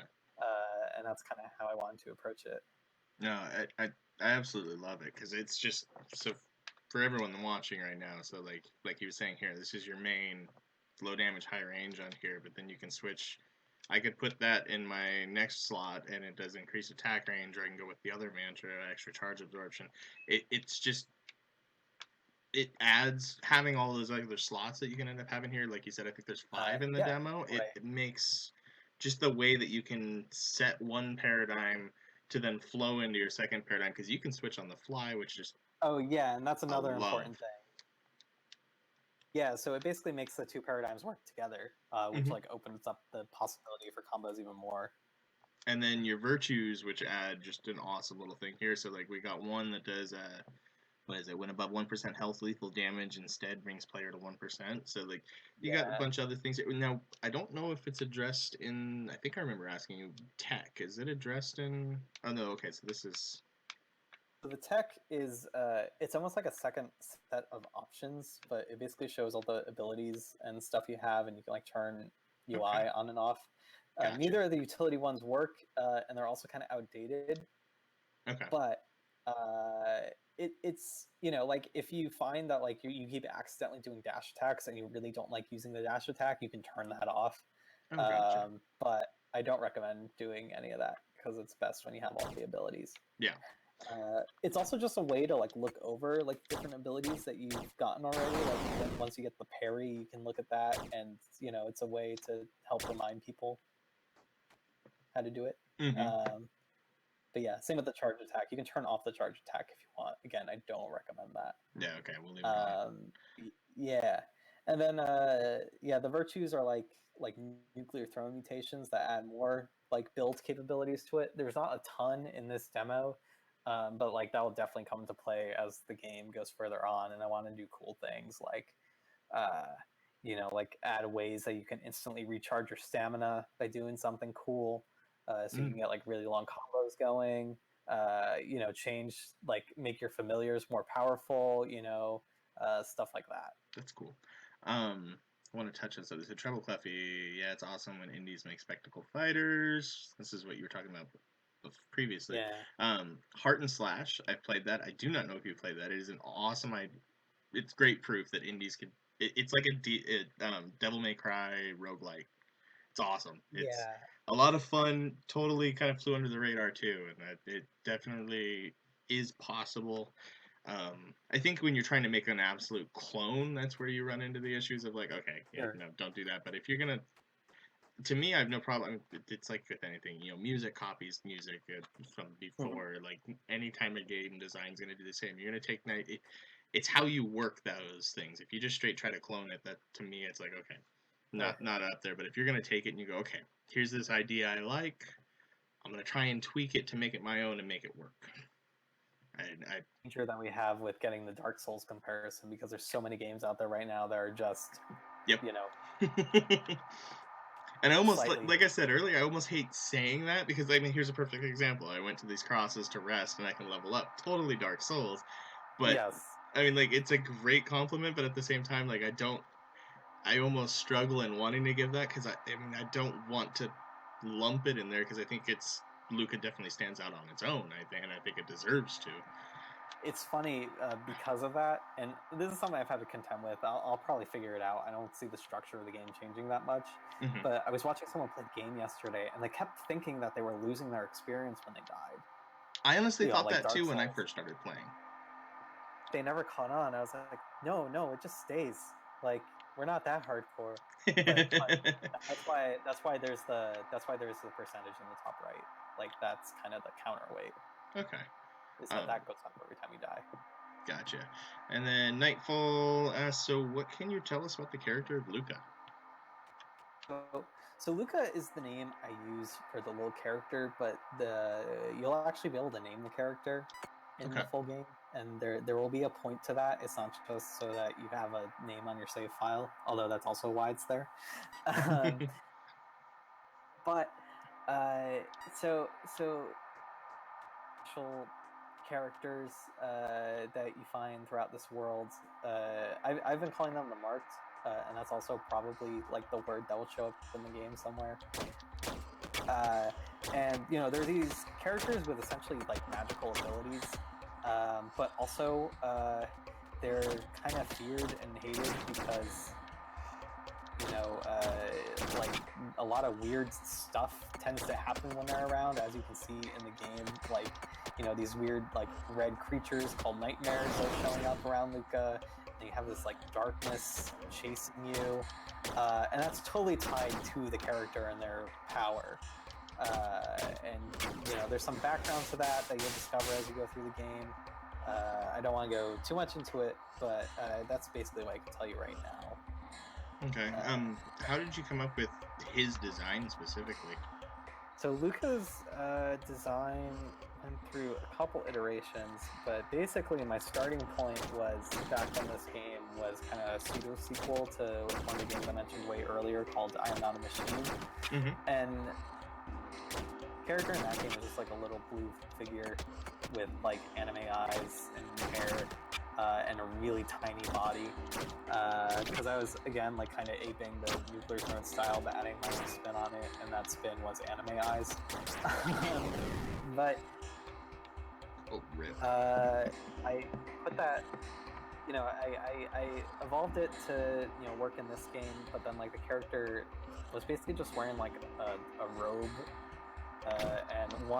And that's kind of how I wanted to approach it. No, I absolutely love it because it's just so for everyone watching right now. So like he was saying here, this is your main low damage, high range on here, but then you can switch. I could put that in my next slot, and it does increase attack range, or I can go with the other mantra, extra charge absorption. It's just it adds having all those other slots that you can end up having here. Like you said, I think there's 5 in the Yeah, demo. right. It makes just the way that you can set one paradigm to then flow into your second paradigm because you can switch on the fly, which just Oh, yeah, and that's I another love. important thing. Yeah, so it basically makes the two paradigms work together, which Hmm. like opens up the possibility for combos even more. And then your virtues, which add just an awesome little thing here. So like we got one that does what is it? When above 1% health, lethal damage instead brings player to 1%. So like you got a Yeah. bunch of other things. Now I don't know if it's addressed in. I think I remember asking you tech. Is it addressed in? Oh no. Okay, so this is. So the tech is it's almost like a second set of options, but it basically shows all the abilities and stuff you have, and you can like turn Okay. UI on and off. Gotcha. Neither of the utility ones work, and they're also kind of outdated. Okay. But it's like if you find that like you keep accidentally doing dash attacks and you really don't like using the dash attack, you can turn that off. Oh, gotcha. But I don't recommend doing any of that because it's best when you have all the abilities. Yeah. It's also just a way to like look over like different abilities that you've gotten already. Like once you get the parry, you can look at that, and it's a way to help remind people how to do it. Mm-hmm. But yeah, same with the charge attack. You can turn off the charge attack if you want. Again, I don't recommend that. Yeah. Okay. We'll leave it on. Yeah, and then the virtues are like nuclear throwing mutations that add more like build capabilities to it. There's not a ton in this demo, but like that will definitely come into play as the game goes further on. And I want to do cool things like, uh, like add ways that you can instantly recharge your stamina by doing something cool, so you can Mm. get like really long combos going. change, like make your familiars more powerful, stuff like that. That's cool. I want to touch on something. So Treble Cleffy, yeah, it's awesome when indies make spectacle fighters. This is what you were talking about previously. Yeah. Heart and Slash, I've played that. I do not know if you played that. It is an awesome idea. It's great proof that indies could. It's like a Devil May Cry roguelike. It's awesome. It's Yeah. a lot of fun. Totally kind of flew under the radar too, and it definitely is possible. I think when you're trying to make an absolute clone, that's where you run into the issues of like, okay, yeah, Sure. no, don't do that. But if you're gonna, to me, I have no problem. It's like with anything, music copies music from before. Mm-hmm. Like anytime a game design is gonna do the same, you're gonna take it's how you work those things. If you just straight try to clone it, that to me, it's like okay, Right. not up there. But if you're gonna take it and you go, okay, here's this idea I like, I'm gonna try and tweak it to make it my own and make it work. I Feature that we have with getting the Dark Souls comparison, because there's so many games out there right now that are just, Yep. you know, and I almost slightly. like I said earlier, I almost hate saying that because I mean, here's a perfect example. I went to these crosses to rest, and I can level up. Totally Dark Souls, but Yes. I mean, like it's a great compliment, but at the same time, like I almost struggle in wanting to give that because I mean, I don't want to lump it in there because I think Luca definitely stands out on its own. I think it deserves to. It's funny because of that, and this is something I've had to contend with. I'll probably figure it out. I don't see the structure of the game changing that much. Mm-hmm. But I was watching someone play the game yesterday, and they kept thinking that they were losing their experience when they died. I honestly thought like that Dark too when I Souls. first started playing. They never caught on. I was like, no, it just stays. Like, we're not that hardcore. But that's why there's the percentage in the top right. Like, that's kind of the counterweight. Okay. Is that goes up every time you die. Gotcha. And then Nightfall asks, so what can you tell us about the character of Luca? So Luca is the name I use for the little character, but you'll actually be able to name the character in the full game, and there will be a point to that. It's not just so that you have a name on your save file, although that's also why it's there. But so special characters that you find throughout this world, I've been calling them the marked, and that's also probably like the word that will show up in the game somewhere. And there are these characters with essentially like magical abilities, but also they're kind of feared and hated because like a lot of weird stuff tends to happen when they're around, as you can see in the game. Like, these weird like red creatures called nightmares are showing up around Luca, and you have this like darkness chasing you, and that's totally tied to the character and their power. And there's some background to that you'll discover as you go through the game. I don't want to go too much into it, but that's basically what I can tell you right now. Okay. How did you come up with his design specifically? So Luca's design went through a couple iterations, but basically my starting point was back when this game was kind of a pseudo sequel to one of the games I mentioned way earlier called I Am Not a Machine. Mm-hmm. And the character in that game was just like a little blue figure with like anime eyes and hair. And a really tiny body, because I was again like kind of aping the Nuclear Throne style, but adding my own spin on it, and that spin was anime eyes. But I put that, I evolved it to work in this game, but then like the character was basically just wearing like a robe.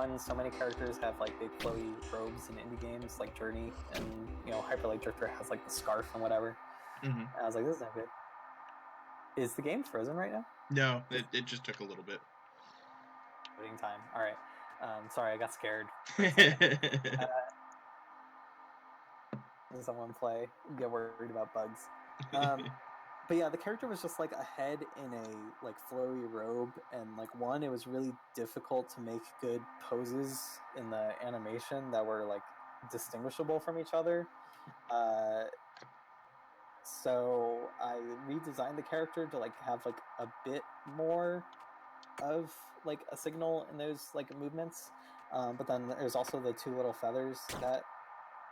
And so many characters have like big flowy robes in indie games like Journey, and Hyper Light Drifter has like the scarf and whatever. Mm-hmm. And I was like, this is not good. Is the game frozen right now? No, it just took a little bit. Loading time. All right. Sorry, I got scared. Someone play, get worried about bugs. But yeah, the character was just like a head in a like flowy robe, and like it was really difficult to make good poses in the animation that were like distinguishable from each other. So I redesigned the character to like have like a bit more of like a signal in those like movements. But then there's also the two little feathers that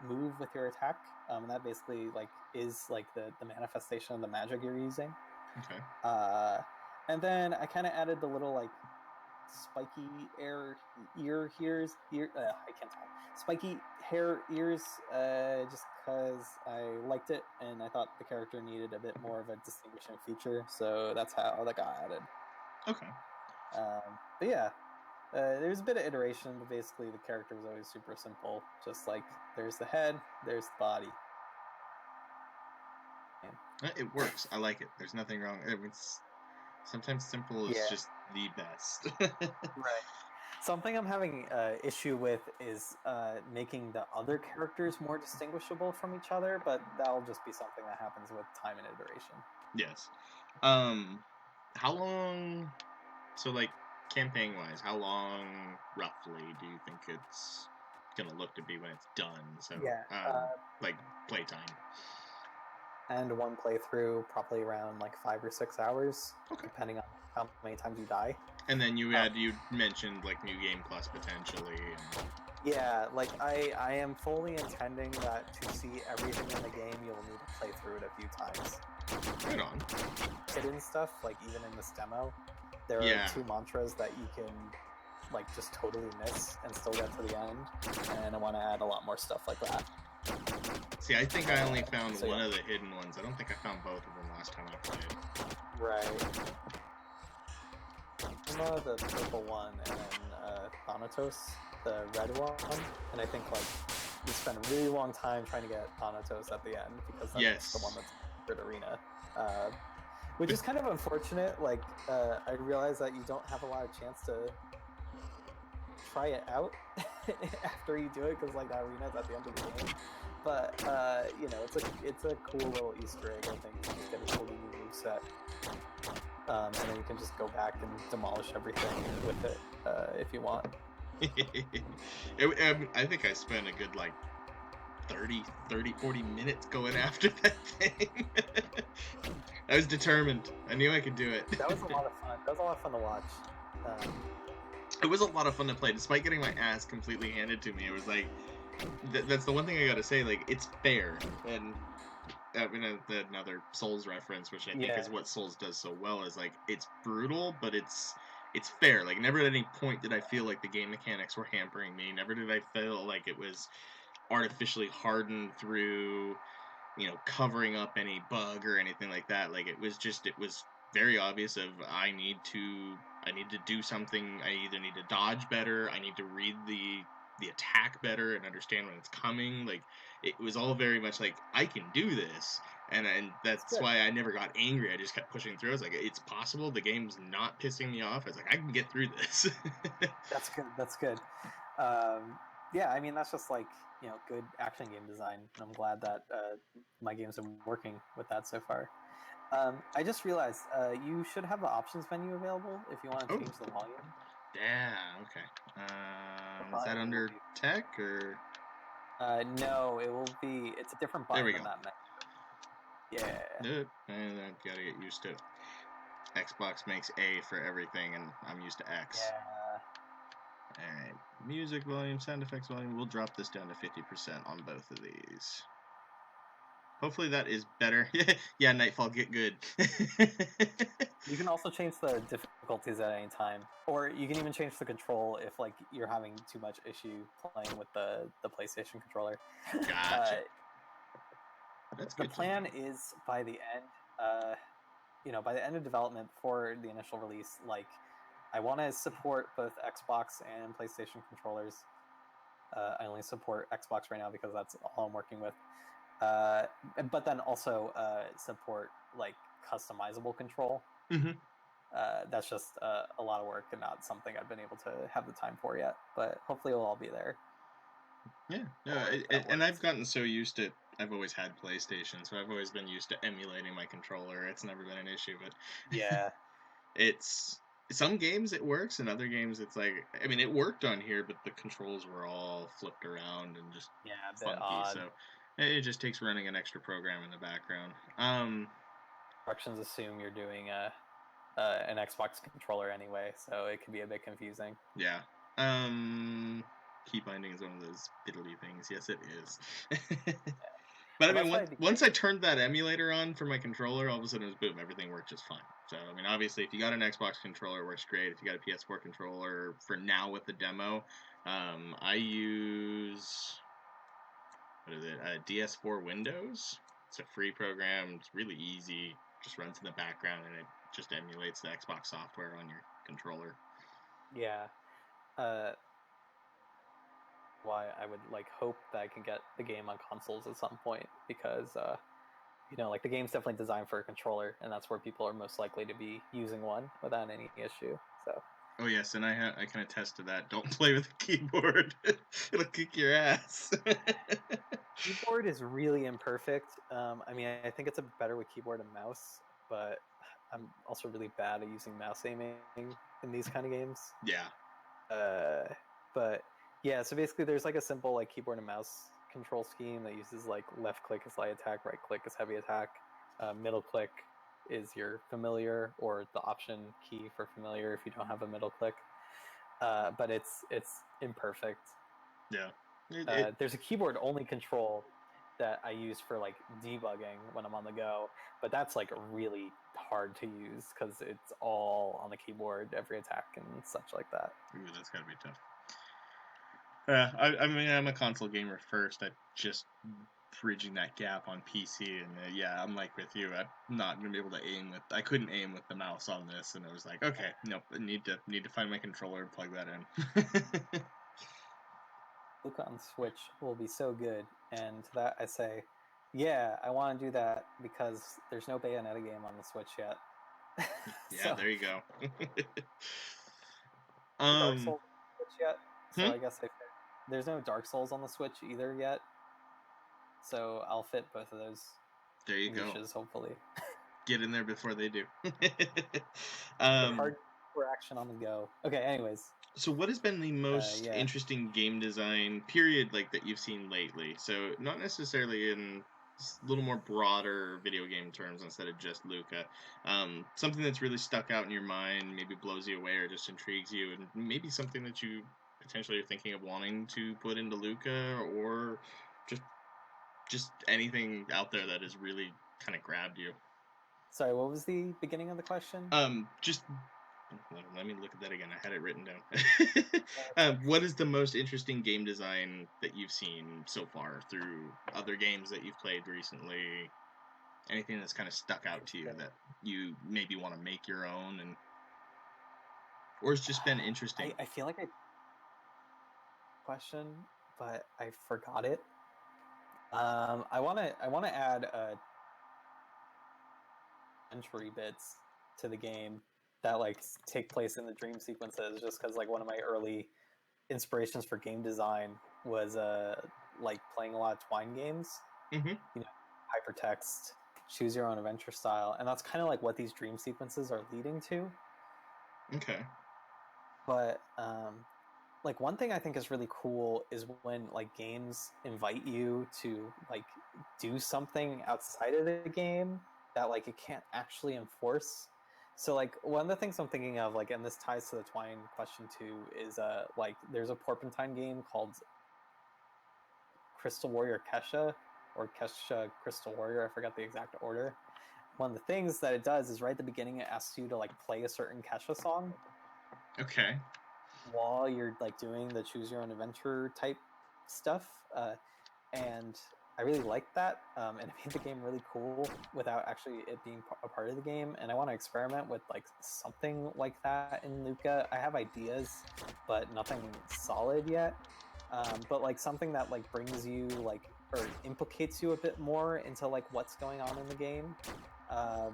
move with your attack, and that basically like is like the manifestation of the magic you're using. Okay. And then I kind of added the little like spiky I can't talk. Spiky hair ears, just because I liked it and I thought the character needed a bit more of a distinguishing feature, so that's how that got added. Okay. But yeah, there's a bit of iteration, but basically the character was always super simple. Just like there's the head, there's the body. It works. I like it. There's nothing wrong. It's sometimes simple is just the best. Right. Something I'm having issue with is making the other characters more distinguishable from each other, but that'll just be something that happens with time and iteration. Yes. How long? So, like, campaign-wise, how long roughly do you think it's gonna look to be when it's done? So, like playtime. And one playthrough, probably around like 5 or 6 hours, depending on how many times you die. And then you mentioned like New Game Plus potentially. And... Yeah, like I am fully intending that to see everything in the game, you'll need to play through it a few times. Right on. Hidden stuff, like even in this demo, there are 2 mantras that you can like just totally miss and still get to the end, and I want to add a lot more stuff like that. See, I think I only found one of the hidden ones. I don't think I found both of them last time I played. Right. The purple one, and then Thanatos, the red one, and I think like you spend a really long time trying to get Thanatos at the end because that's the one that's third arena, which is kind of unfortunate. Like I realize that you don't have a lot of chance to try it out after you do it because like that arena is at the end of the game. But you know, it's a cool little Easter egg. I think to just get a totally new moveset. And then you can just go back and demolish everything with it if you want. I think I spent a good like 40 minutes going after that thing. I was determined. I knew I could do it. That was a lot of fun. That was a lot of fun to watch. It was a lot of fun to play, despite getting my ass completely handed to me. It was like, that's the one thing I gotta say, like, it's fair. And another Souls reference, which I think is what Souls does so well, is like it's brutal, but it's fair. Like never at any point did I feel like the game mechanics were hampering me. Never did I feel like it was artificially hardened through, covering up any bug or anything like that. Like it was very obvious of I need to do something. I either need to dodge better, I need to read the attack better and understand when it's coming. Like it was all very much like I can do this, and that's why I never got angry. I just kept pushing through. I was like, it's possible. The game's not pissing me off. I was like, I can get through this. That's good. Yeah, I mean that's just like good action game design, and I'm glad that my games are working with that so far. I just realized you should have the options menu available if you want to change the volume. Yeah, okay. Is that under tech or? No, it will be. It's a different button than that menu. Yeah. And I gotta get used to it. Xbox makes A for everything, and I'm used to X. Yeah. Alright. Music volume, sound effects volume. We'll drop this down to 50% on both of these. Hopefully that is better. Yeah, Nightfall, get good. You can also change the difficulties at any time, or you can even change the control if like you're having too much issue playing with the PlayStation controller. Gotcha. That's good. The plan is by the end, by the end of development before the initial release, like I want to support both Xbox and PlayStation controllers. I only support Xbox right now because that's all I'm working with. But then also support like customizable control. Mm-hmm. That's just a lot of work and not something I've been able to have the time for yet. But hopefully it'll all be there. Yeah, and I've gotten so used to. I've always had PlayStation, so I've always been used to emulating my controller. It's never been an issue, but yeah, it's some games it works, and other games it's like. I mean, it worked on here, but the controls were all flipped around and just a bit funky. odd. So it just takes running an extra program in the background. Instructions assume you're doing an Xbox controller anyway, so it can be a bit confusing. Yeah. Key binding is one of those fiddly things. Yes, it is. But Well, I mean, that's why I'd be once I curious. turned that emulator on for my controller, all of a sudden it was boom, everything worked just fine. So I mean, obviously, if you got an Xbox controller, it works great. If you got a PS4 controller, for now with the demo, I use what is it? DS4 Windows. It's a free program. It's really easy. Just runs in the background and it just emulates the Xbox software on your controller. Yeah. Why I would like hope that I can get the game on consoles at some point because like the game's definitely designed for a controller, and that's where people are most likely to be using one without any issue. So. Oh yes, and I can attest to that. Don't play with a keyboard; it'll kick your ass. Keyboard is really imperfect. I mean, I think it's a better with keyboard and mouse, but I'm also really bad at using mouse aiming in these kind of games. Yeah. But yeah, so basically, there's like a simple like keyboard and mouse control scheme that uses like left click is light attack, right click is heavy attack, middle click is your familiar or the option key for familiar if you don't have a middle click. But it's imperfect. Yeah. There's a keyboard only control that I use for like debugging when I'm on the go, but that's like really hard to use because it's all on the keyboard, every attack and such like that. Ooh, that's gotta be tough. I mean, I'm a console gamer first. I just bridging that gap on PC, and yeah, I'm like with you. I'm not gonna be able to aim with. I couldn't aim with the mouse on this, and it was like, okay, nope. I need to find my controller and plug that in. Luca on Switch will be so good, and to that I say, yeah, I want to do that because there's no Bayonetta game on the Switch yet. Yeah, So, there you go. Dark Souls on the Switch yet? So Hmm? I guess there's no Dark Souls on the Switch either yet. So I'll fit both of those There you go. niches, hopefully. Get in there before they do. Hard for action on the go. Okay, anyways. So what has been the most Yeah. interesting game design period like that you've seen lately? So not necessarily in a little more broader video game terms instead of just Luca. Something that's really stuck out in your mind, maybe blows you away or just intrigues you, and maybe something that you potentially are thinking of wanting to put into Luca, or just just anything out there that has really kind of grabbed you. Sorry, what was the beginning of the question? Just let me look at that again. I had it written down. What is the most interesting game design that you've seen so far through other games that you've played recently? Anything that's kind of stuck out to you that you maybe want to make your own, and or it's just been interesting? I feel like I question, but I forgot it. I wanna add entry bits to the game that like take place in the dream sequences, just because like one of my early inspirations for game design was like playing a lot of Twine games. Mm-hmm. You know, hypertext, choose your own adventure style, and that's kind of like what these dream sequences are leading to. Okay. But like one thing I think is really cool is when like games invite you to like do something outside of the game that like it can't actually enforce. So like one of the things I'm thinking of, like, and this ties to the Twine question too, is like there's a Porpentine game called Crystal Warrior Kesha or Kesha Crystal Warrior, I forgot the exact order. One of the things that it does is right at the beginning it asks you to like play a certain Kesha song. Okay. While you're like doing the choose your own adventure type stuff, and I really liked that, and it made the game really cool without actually it being a part of the game. And I want to experiment with like something like that in Luca. I have ideas, but nothing solid yet. But like something that like brings you like or implicates you a bit more into like what's going on in the game,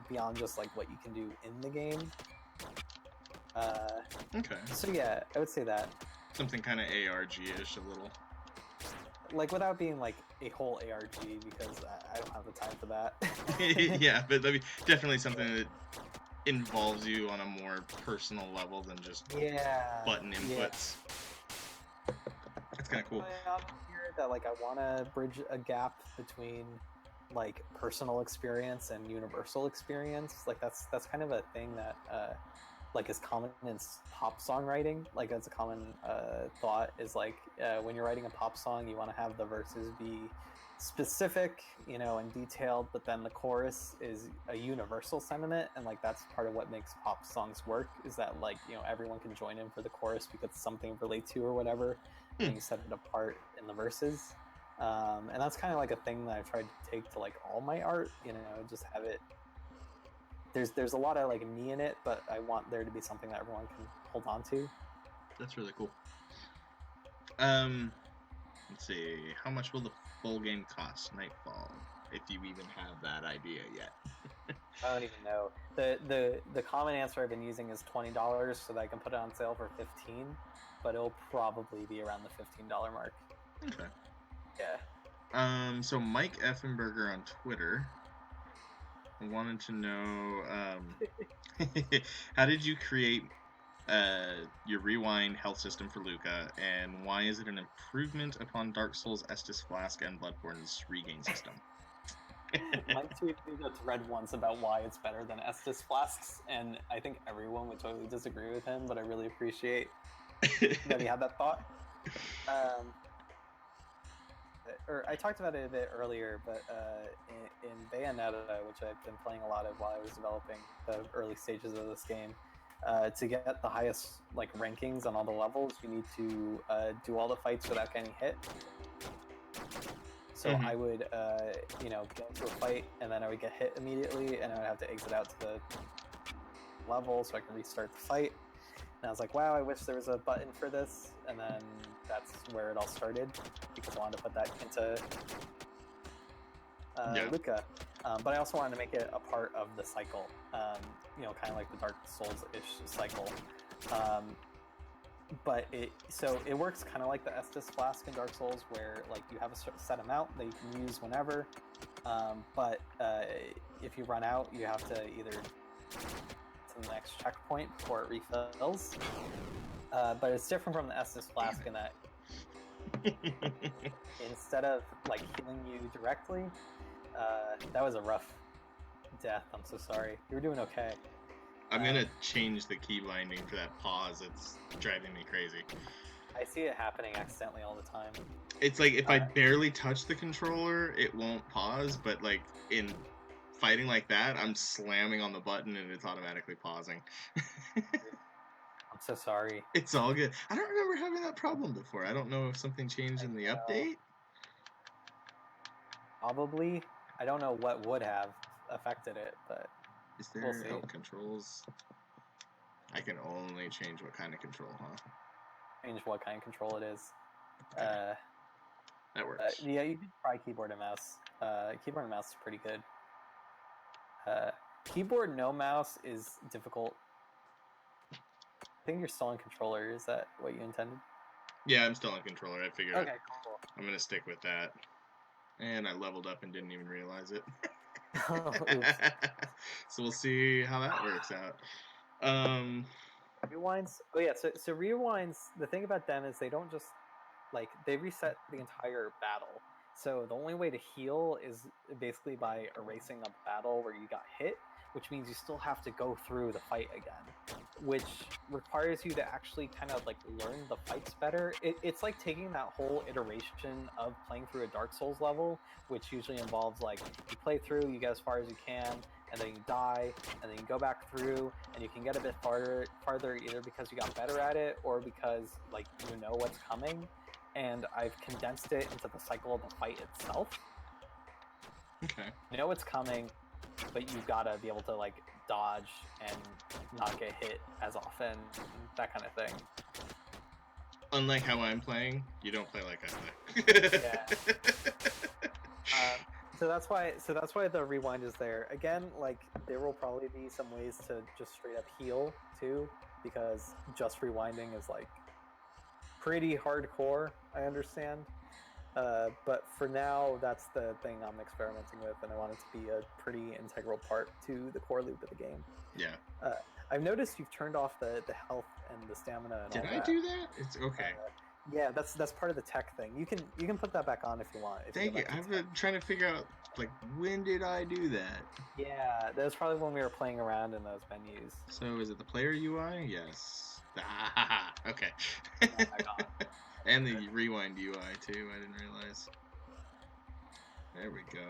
beyond just like what you can do in the game. Okay. So yeah, I would say that. Something kind of ARG-ish, a little. Like without being like a whole ARG, because I don't have the time for that. Yeah, but I mean, definitely something that involves you on a more personal level than just button inputs. That's kind of cool. I'm here that like I want to bridge a gap between like personal experience and universal experience. Like that's kind of a thing that like is common in pop songwriting. Like that's a common thought is like when you're writing a pop song, you want to have the verses be specific, you know, and detailed, but then the chorus is a universal sentiment, and like that's part of what makes pop songs work is that like, you know, everyone can join in for the chorus because it's something to relate to or whatever, and you set it apart in the verses. And that's kind of like a thing that I've tried to take to like all my art, you know, just have it. There's a lot of like me in it, but I want there to be something that everyone can hold on to. That's really cool. Let's see. How much will the full game cost? Nightfall, if you even have that idea yet. I don't even know. The common answer I've been using is $20 so that I can put it on sale for $15, but it'll probably be around the $15 mark. Okay. Yeah. So Mike Effenberger on Twitter wanted to know, how did you create your rewind health system for Luca, and why is it an improvement upon Dark Souls, Estus Flask, and Bloodborne's regain system? Mike tweeted a thread once about why it's better than Estus Flasks, and I think everyone would totally disagree with him, but I really appreciate that he had that thought. Or I talked about it a bit earlier, but in Bayonetta, which I've been playing a lot of while I was developing the early stages of this game, to get the highest like rankings on all the levels, you need to do all the fights without getting hit. So I would, you know, get into a fight and then I would get hit immediately, and I would have to exit out to the level so I can restart the fight. And I was like, wow, I wish there was a button for this. And then that's where it all started, because I wanted to put that into Luca. But I also wanted to make it a part of the cycle, you know, kind of like the Dark Souls-ish cycle. But it works kind of like the Estus Flask in Dark Souls, where like you have a set amount that you can use whenever. But if you run out, you have to either to the next checkpoint before it refills. But it's different from the Estus Flask in that instead of like healing you directly, that was a rough death. I'm so sorry. You were doing okay. I'm gonna change the key binding for that pause. It's driving me crazy. I see it happening accidentally all the time. It's like if I barely touch the controller, it won't pause, but like in fighting like that, I'm slamming on the button and it's automatically pausing. I'm so sorry. It's all good. I don't remember having that problem before. I don't know if something changed in the update. Probably. I don't know what would have affected it, but is there controls? I can only change what kind of control, huh? Change what kind of control it is. Okay. That works. Yeah, you can try keyboard and mouse. Keyboard and mouse is pretty good. Keyboard no mouse is difficult. I think you're still on controller. Is that what you intended? Yeah, I'm still on controller. I figured okay, cool. I'm going to stick with that. And I leveled up and didn't even realize it. So we'll see how that works out. Rewinds. Oh yeah, so rewinds. The thing about them is they don't just like they reset the entire battle. So the only way to heal is basically by erasing a battle where you got hit, which means you still have to go through the fight again, which requires you to actually kind of like learn the fights better. It's like taking that whole iteration of playing through a Dark Souls level, which usually involves like you play through, you get as far as you can, and then you die, and then you go back through, and you can get a bit farther either because you got better at it or because like you know what's coming. And I've condensed it into the cycle of the fight itself. Okay. You know what's coming, but you've got to be able to like dodge and not get hit as often, that kind of thing. Unlike how I'm playing, you don't play like I play. Yeah. So that's why the rewind is there. Again, like there will probably be some ways to just straight up heal too, because just rewinding is like pretty hardcore, I understand. But for now, that's the thing I'm experimenting with, and I want it to be a pretty integral part to the core loop of the game. Yeah. I've noticed you've turned off the health and the stamina and Did I do that? It's okay. Yeah, that's part of the tech thing. You can put that back on if you want. If Thank you you. go back I've to tech. been trying to figure out, like, when did I do that? Yeah, that was probably when we were playing around in those menus. So is it the player UI? Yes. Ah, okay. Oh my god. And the rewind UI too. I didn't realize. There we go.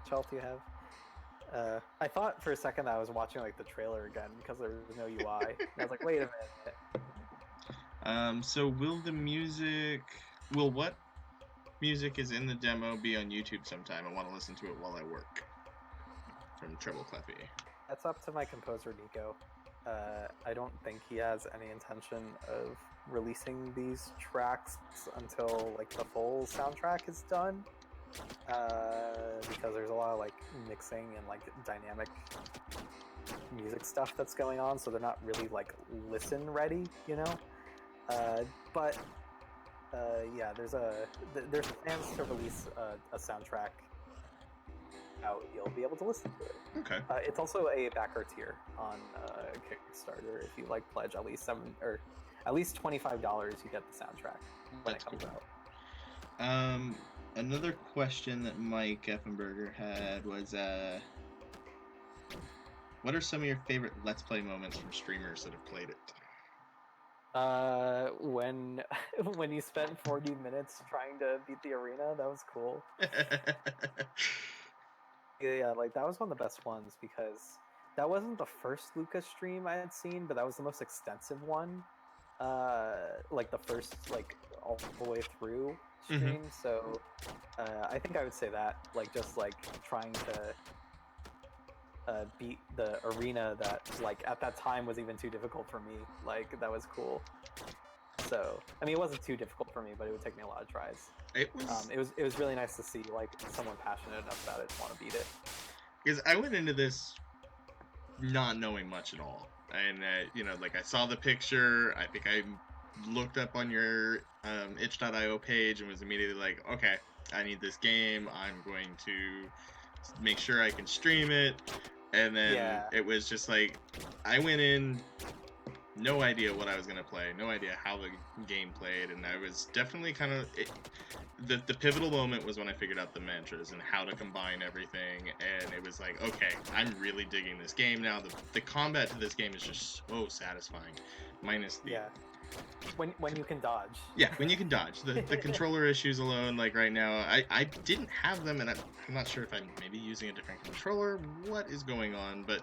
Which else do you have? I thought for a second I was watching like the trailer again because there was no UI. And I was like, wait a minute. So will the music? Will what music is in the demo be on YouTube sometime? I want to listen to it while I work. From Treble Cleffy. That's up to my composer Nico. I don't think he has any intention of releasing these tracks until like the full soundtrack is done. Because there's a lot of like mixing and like dynamic music stuff that's going on, so they're not really like listen ready, you know. But yeah, there's plans to release a soundtrack out. You'll be able to listen to it. Okay. It's also a backer tier on Kickstarter. If you like pledge at least $25, you get the soundtrack when it comes out. Another question that Mike Effenberger had was, what are some of your favorite Let's Play moments from streamers that have played it? When you spent 40 minutes trying to beat the arena, that was cool. Yeah, like that was one of the best ones because that wasn't the first Lucas stream I had seen, but that was the most extensive one. Like the first, like all the way through stream. Mm-hmm. So I think I would say that, like just like trying to beat the arena that like at that time was even too difficult for me. Like that was cool. So I mean, it wasn't too difficult for me, but it would take me a lot of tries. It was really nice to see like someone passionate enough about it to want to beat it. Because I went into this not knowing much at all, and you know, like I saw the picture. I think I looked up on your itch.io page and was immediately like, okay, I need this game. I'm going to make sure I can stream it. And then it was just like, I went in, no idea what I was going to play, no idea how the game played, and I was definitely kind of... The pivotal moment was when I figured out the mantras and how to combine everything, and it was like, okay, I'm really digging this game now. The combat to this game is just so satisfying, minus the... Yeah. When you can dodge. Yeah, when you can dodge. The controller issues alone, like right now, I didn't have them, and I'm not sure if I'm maybe using a different controller, what is going on, but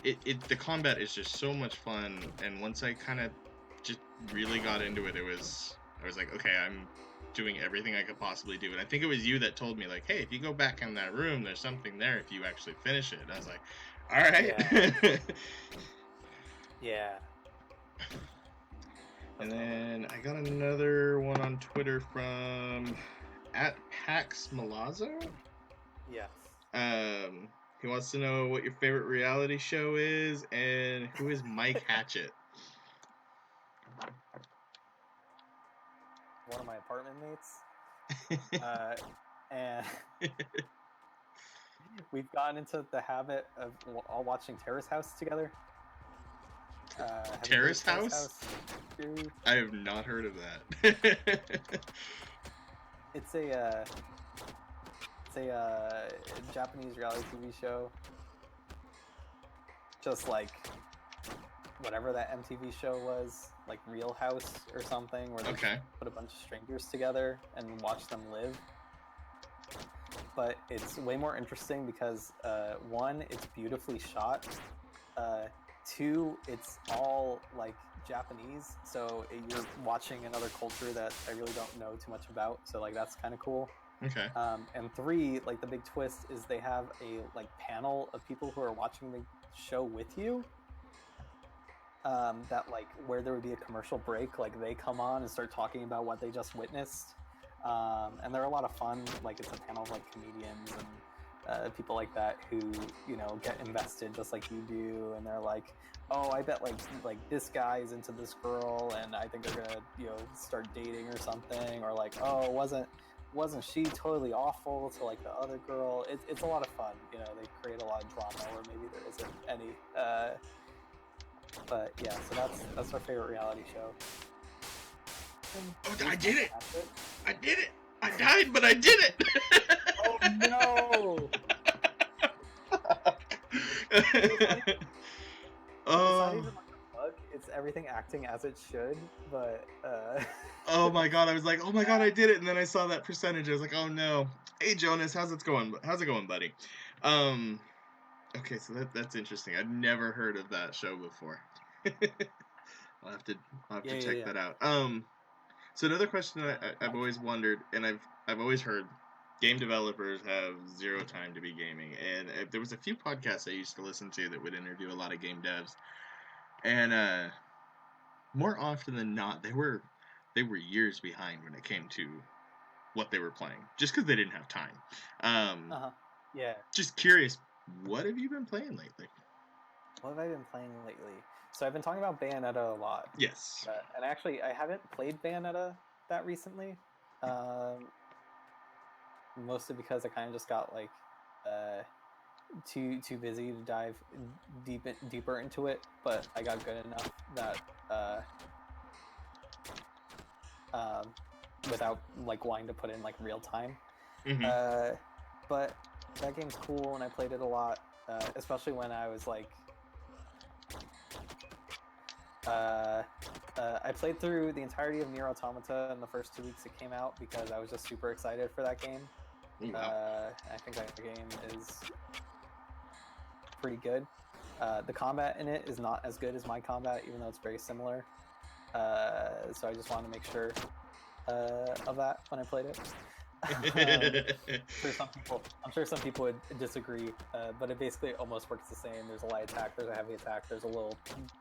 the combat is just so much fun, and once I kind of just really got into it, I was like, okay, I'm doing everything I could possibly do, and I think it was you that told me, like, hey, if you go back in that room, there's something there if you actually finish it, and I was like, all right. Yeah. And then I got another one on Twitter from @PaxMalazzo. Yes. He wants to know what your favorite reality show is and who is Mike Hatchett. One of my apartment mates. And we've gotten into the habit of all watching Terrace House together. Terrace House? I have not heard of that. It's a Japanese reality TV show. Just like whatever that MTV show was, like Real House or something, where they put a bunch of strangers together and watch them live. But it's way more interesting because one, it's beautifully shot. Two, it's all like Japanese, so you're watching another culture that I really don't know too much about, so like that's kind of cool. Okay. And three, like the big twist is they have a like panel of people who are watching the show with you. That like where there would be a commercial break, like they come on and start talking about what they just witnessed. And they're a lot of fun. Like it's a panel of like comedians and people like that who, you know, get invested just like you do, and they're like, oh, I bet like this guy is into this girl and I think they're gonna, you know, start dating or something, or like, oh, wasn't she totally awful to like the other girl. It's a lot of fun, you know. They create a lot of drama where maybe there isn't any. But yeah, so that's our favorite reality show. Oh, I did it! I did it! I died, but I did it! Oh no! It's not even like a bug. It's everything acting as it should. But oh my god! I was like, oh my god, I did it! And then I saw that percentage. I was like, oh no. Hey Jonas, how's it going? How's it going, buddy? Okay, so that's interesting. I've never heard of that show before. I'll have to check that out. So another question that I've always wondered, and I've always heard, game developers have zero time to be gaming, and there was a few podcasts I used to listen to that would interview a lot of game devs, and more often than not, they were years behind when it came to what they were playing, just because they didn't have time. Yeah. Just curious, what have you been playing lately? What have I been playing lately? So I've been talking about Bayonetta a lot. Yes. And actually, I haven't played Bayonetta that recently. Mostly because I kind of just got like too busy to dive deeper into it. But I got good enough that without like wanting to put in like real time. Mm-hmm. But that game's cool, and I played it a lot, especially when I was like. I played through the entirety of Nier Automata in the first 2 weeks it came out because I was just super excited for that game. Wow. I think that game is pretty good. The combat in it is not as good as my combat, even though it's very similar. So I just wanted to make sure of that when I played it. I'm sure some people would disagree, but it basically almost works the same. There's a light attack, there's a heavy attack, there's a little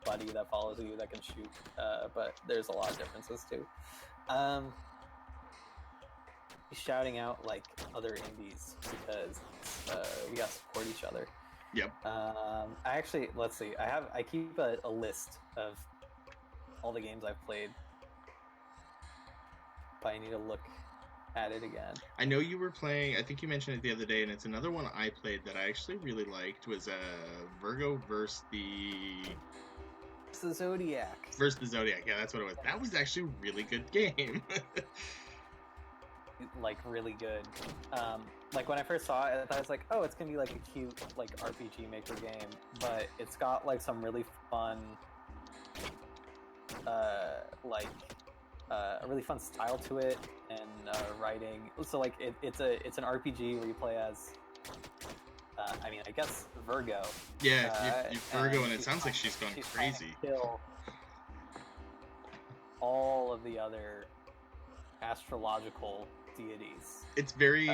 buddy that follows you that can shoot, but there's a lot of differences too. Shouting out like other indies because we gotta support each other. Yep. I actually, let's see, I keep a list of all the games I've played, but I need to look at it again. I know you were playing, I think you mentioned it the other day, and it's another one I played that I actually really liked, was Virgo versus the Zodiac. Yeah, that's what it was. That was actually a really good game. Like really good. Like when I first saw it, I thought it was like, oh, it's gonna be like a cute like RPG Maker game, but it's got like some really fun a really fun style to it and writing. So like it's an RPG where you play as I mean, I guess Virgo. Yeah, you Virgo, and it sounds like she's gone crazy. Kill all of the other astrological deities. It's very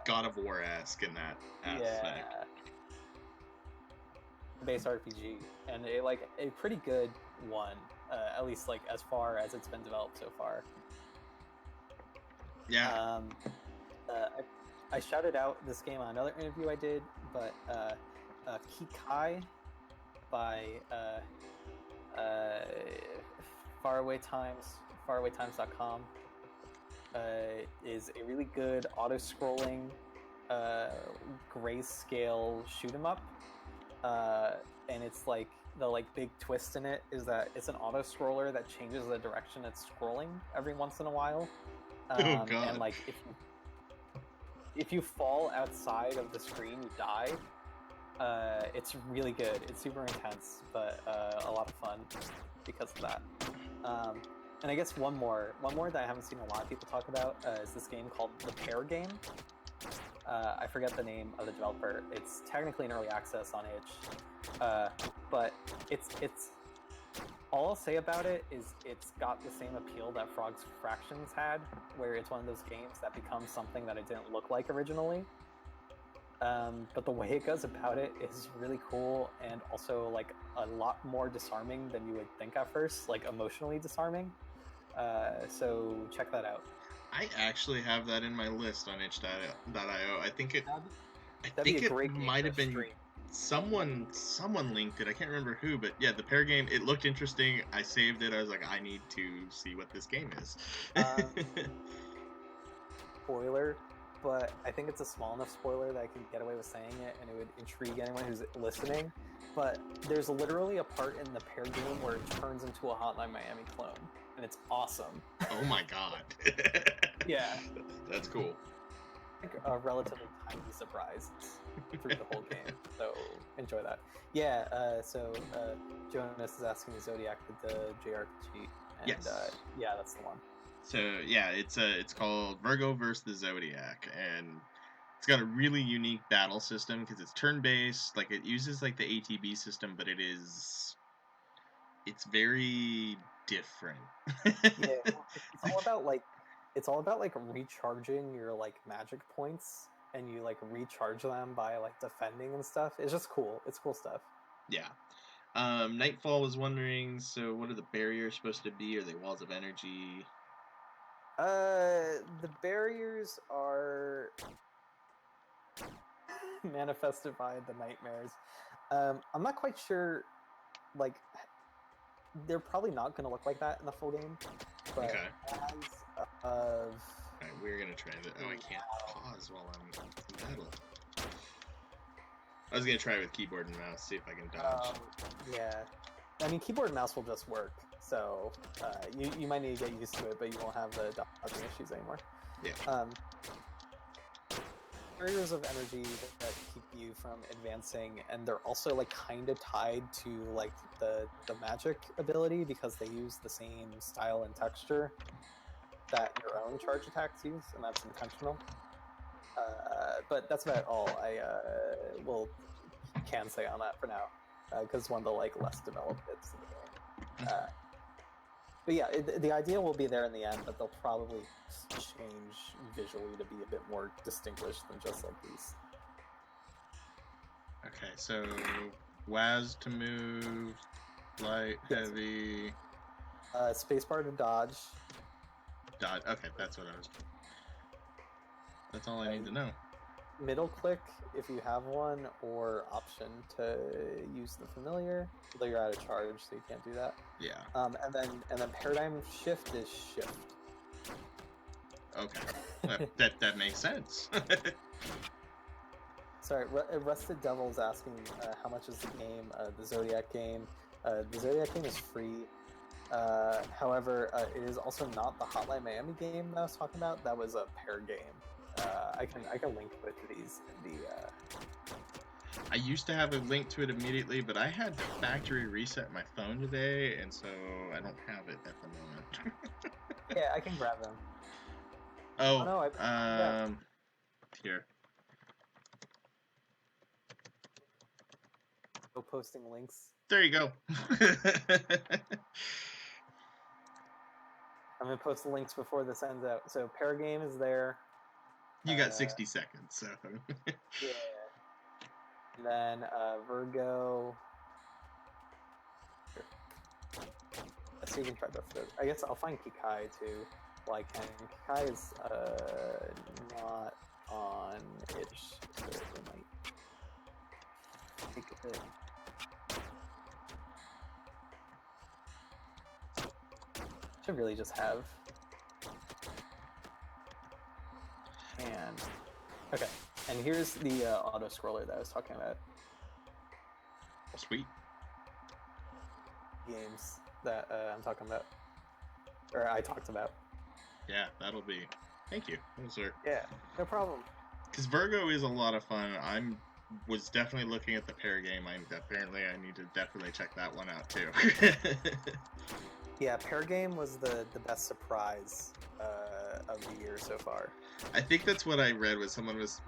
God of War-esque in that aspect. Yeah. Base RPG, and a pretty good one, at least like as far as it's been developed so far. Yeah. I shouted out this game on another interview I did, but Kikai by farawaytimes.com is a really good auto-scrolling grayscale shoot 'em up, and it's like the big twist in it is that it's an auto-scroller that changes the direction it's scrolling every once in a while. Oh god. And like if you fall outside of the screen, you die. It's really good. It's super intense, but a lot of fun because of that. And I guess one more that I haven't seen a lot of people talk about is this game called The Pair Game. I forget the name of the developer. It's technically in early access on itch, but it's all I'll say about it is it's got the same appeal that Frog's Fractions had, where it's one of those games that becomes something that it didn't look like originally. But the way it goes about it is really cool, and also like a lot more disarming than you would think at first, like emotionally disarming. So check that out. I actually have that in my list on itch.io. I think it might have been stream. Someone linked it. I can't remember who, but yeah, The Pair Game, it looked interesting. I saved it. I was like, I need to see what this game is. Spoiler, but I think it's a small enough spoiler that I can get away with saying it, and it would intrigue anyone who's listening. But there's literally a part in the pair game where it turns into a Hotline Miami clone, and it's awesome. Oh my god. Yeah. That's cool. Like a relatively tiny surprise through the whole game, so enjoy that. Yeah, Jonas is asking Zodiac the JRPG, and Yes. yeah, that's the one. So yeah, it's called Virgo vs. the Zodiac, and it's got a really unique battle system because it's turn-based. Like it uses like the ATB system, but it's very different. Yeah, it's all about like recharging your like magic points, and you like recharge them by like defending and stuff. It's just cool. It's cool stuff. Yeah. Nightfall was wondering, so what are the barriers supposed to be? Are they walls of energy? The barriers are manifested by the nightmares. I'm not quite sure. Like, they're probably not going to look like that in the full game. But Okay. as of Alright, we're gonna try that. Oh, I can't pause while I'm in battle. I was gonna try it with keyboard and mouse, see if I can dodge. Yeah, I mean, keyboard and mouse will just work. So you might need to get used to it, but you won't have the dodging issues anymore. Yeah. Barriers of energy that keep you from advancing, and they're also like kind of tied to like the magic ability because they use the same style and texture that your own charge attacks use, and that's intentional. But that's about all I can say on that for now, because it's one of the like less developed bits of the game. But yeah, the idea will be there in the end, but they'll probably change visually to be a bit more distinguished than just like these. Okay, so WAS to move, light, heavy. Spacebar to dodge. Dodge. Okay, that's what I was. That's all I need to know. Middle click if you have one, or option to use the familiar. Although you're out of charge, so you can't do that. Yeah. And then paradigm shift is shift. Okay. that makes sense. Sorry, Rusted Devil is asking how much is the game, the Zodiac game. The Zodiac game is free. However, it is also not the Hotline Miami game that I was talking about. That was a pair game. I can link both of these in the. I used to have a link to it immediately, but I had to factory reset my phone today, and so I don't have it at the moment. Yeah, I can grab them. Oh, no, here. Go posting links. There you go. I'm gonna post the links before this ends out. So pair game is there. You got 60 seconds, so. Yeah. And then Virgo. So you can try both of those. I guess I'll find Kikai too. Like, Kikai is not on itch, so it might take a bit. Should really just have. And okay, and here's the auto scroller that I was talking about. Sweet. Games that I'm talking about, or I talked about. Yeah, that'll be. Thank you. Yes, sir. Yeah, no problem. Because Virgo is a lot of fun. Was definitely looking at the pair game. I need to definitely check that one out too. Yeah, pair game was the best surprise of the year so far. I think that's what I read. Was someone was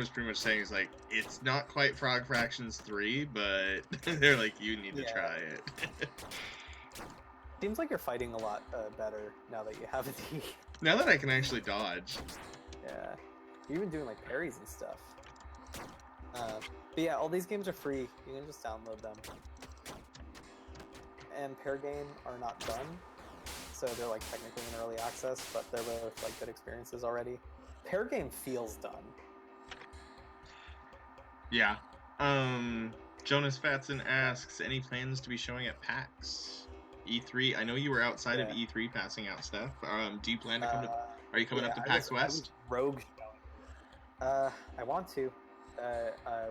pretty much saying is like it's not quite Frog Fractions 3, but they're like you need to try it. Seems like you're fighting a lot better now that you have the. Now that I can actually dodge. Yeah, you're even doing like parries and stuff. But yeah, all these games are free. You can just download them. And pair game are not done, so they're like technically in early access, but they're both like good experiences already. Pair game feels done. Yeah. Jonas Fatson asks, any plans to be showing at PAX? E3? I know you were outside of E3 passing out stuff. Do you plan to come to? Are you coming up to PAX West? I was rogue I want to.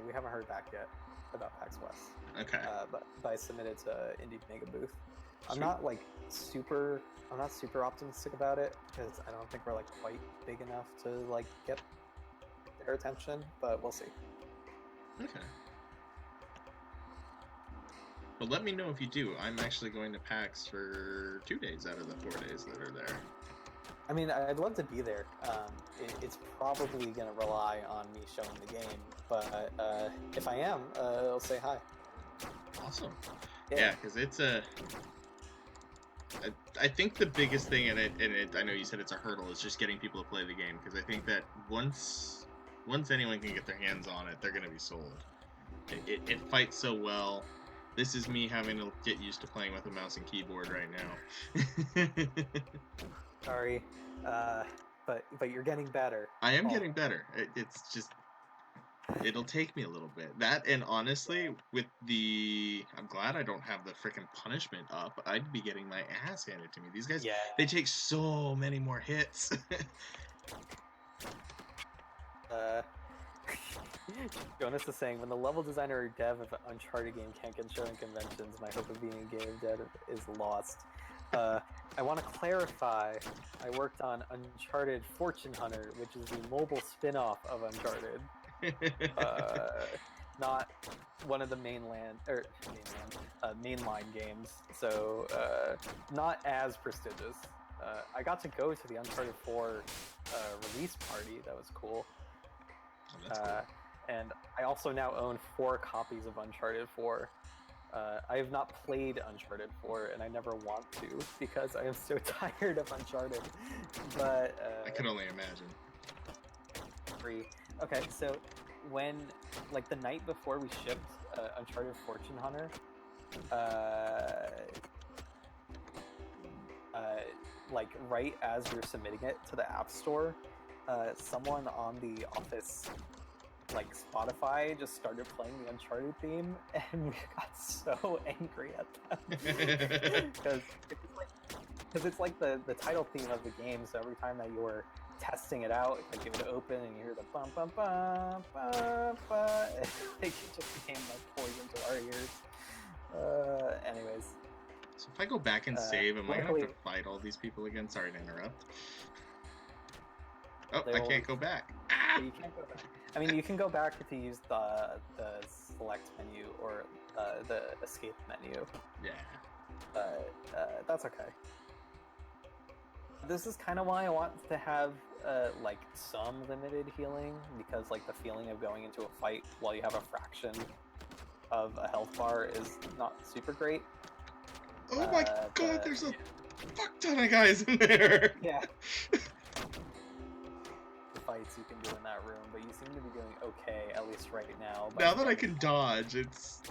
We haven't heard back yet about PAX West. Okay. But I submitted to Indie Mega Booth. I'm Sweet. not like super optimistic about it because I don't think we're like quite big enough to like get their attention, but we'll see. Okay. Well, let me know if you do. I'm actually going to PAX for 2 days out of the 4 days that are there. I mean, I'd love to be there. It's probably going to rely on me showing the game, but if I am, I'll say hi. Awesome. Yeah, because it's a... I think the biggest thing in it, I know you said it's a hurdle, is just getting people to play the game, because I think that once anyone can get their hands on it, they're going to be sold. It fights so well. This is me having to get used to playing with a mouse and keyboard right now. Sorry, but you're getting better. I am getting better. It's just... It'll take me a little bit. That, and honestly, with the... I'm glad I don't have the frickin' punishment up. I'd be getting my ass handed to me. These guys, they take so many more hits. Jonas is saying, when the level designer or dev of an Uncharted game can't get shown in conventions, my hope of being a game dev is lost. I want to clarify, I worked on Uncharted Fortune Hunter, which is the mobile spin-off of Uncharted. Not one of the mainline games, so not as prestigious. I got to go to the Uncharted 4 release party. That was cool. Oh, that's cool. And I also now own 4 copies of Uncharted 4. I have not played Uncharted 4, and I never want to because I am so tired of Uncharted. But I could only imagine. Okay, so when, like, the night before we shipped Uncharted Fortune Hunter, like, right as you're submitting it to the App Store, someone on the Office, like, Spotify just started playing the Uncharted theme, and we got so angry at them. Because it's like the title theme of the game, so every time that you were testing it out, like, it would open and you hear the bum bum bum bum bum. It just became like poison to our ears. Anyways. So if I go back and save, am I gonna have to fight all these people again? Sorry to interrupt. Oh, I can't go back. Ah! You can't go back. I mean, you can go back if you use the select menu or the escape menu. Yeah. That's okay. This is kind of why I want to have like some limited healing, because like the feeling of going into a fight while you have a fraction of a health bar is not super great. Oh my god, there's a fuck ton of guys in there! Yeah. The fights you can do in that room, but you seem to be doing okay, at least right now. Now that I can dodge, it's...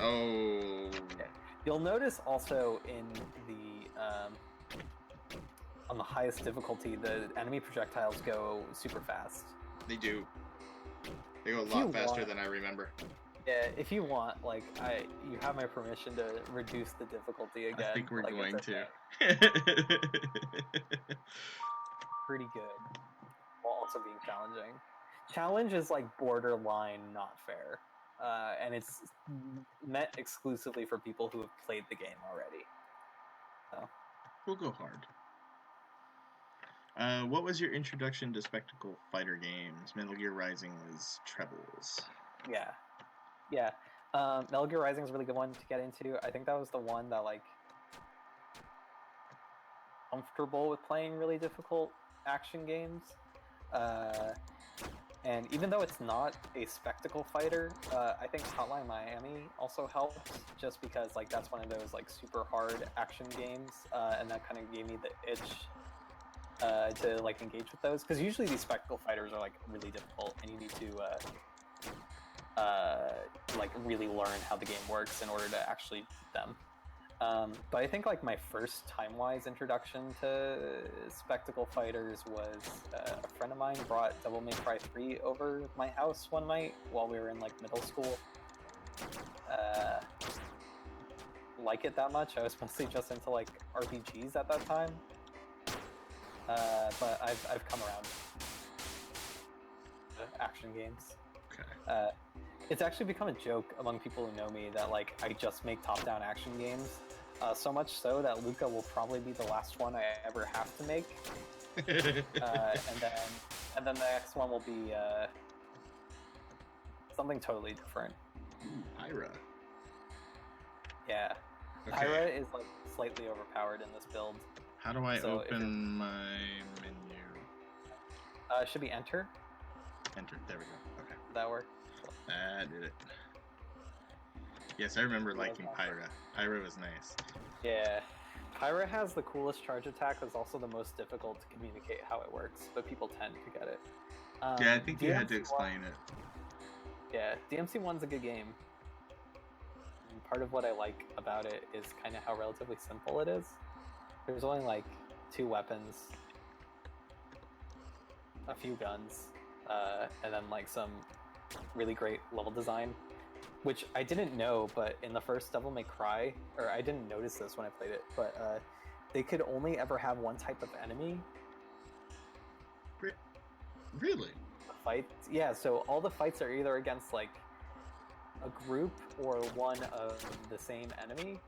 Oh... Okay. You'll notice also in the on the highest difficulty, the enemy projectiles go super fast. They do. They go a lot faster than I remember. Yeah, if you want, like, you have my permission to reduce the difficulty again. I think we're going to. Pretty good, while also being challenging. Challenge is like borderline not fair, and it's meant exclusively for people who have played the game already. So. We'll go hard. What was your introduction to spectacle fighter games? Metal Gear Rising was Trebles. Yeah. Metal Gear Rising is a really good one to get into. I think that was the one that, like, comfortable with playing really difficult action games. And even though it's not a spectacle fighter, I think Hotline Miami also helps, just because, like, that's one of those, like, super hard action games, and that kind of gave me the itch to, like, engage with those, because usually these spectacle fighters are, like, really difficult, and you need to like, really learn how the game works in order to actually beat them. But I think, like, my first time-wise introduction to spectacle fighters was a friend of mine brought Devil May Cry 3 over my house one night while we were in, like, middle school. Like it that much. I was mostly just into, like, RPGs at that time. but I've come around to action games. Okay. It's actually become a joke among people who know me that like I just make top-down action games. So much so that Luca will probably be the last one I ever have to make, and then the next one will be something totally different. Ooh, Pyra. Yeah, Okay. Pyra is like slightly overpowered in this build. How do I So open my menu? It should be enter. Enter. There we go. Okay. Did that work? That did it. Yes, I remember liking Pyra. Pyra was nice. Yeah. Pyra has the coolest charge attack, but it's also the most difficult to communicate how it works, but people tend to get it. Yeah, I think you had to explain it. Yeah, DMC1's a good game. And part of what I like about it is kind of how relatively simple it is. There's only like 2 weapons, a few guns, and then like some really great level design, which I didn't know, but in the first Devil May Cry, or I didn't notice this when I played it, but they could only ever have one type of enemy. Really? Fight? Yeah, so all the fights are either against like a group or one of the same enemy.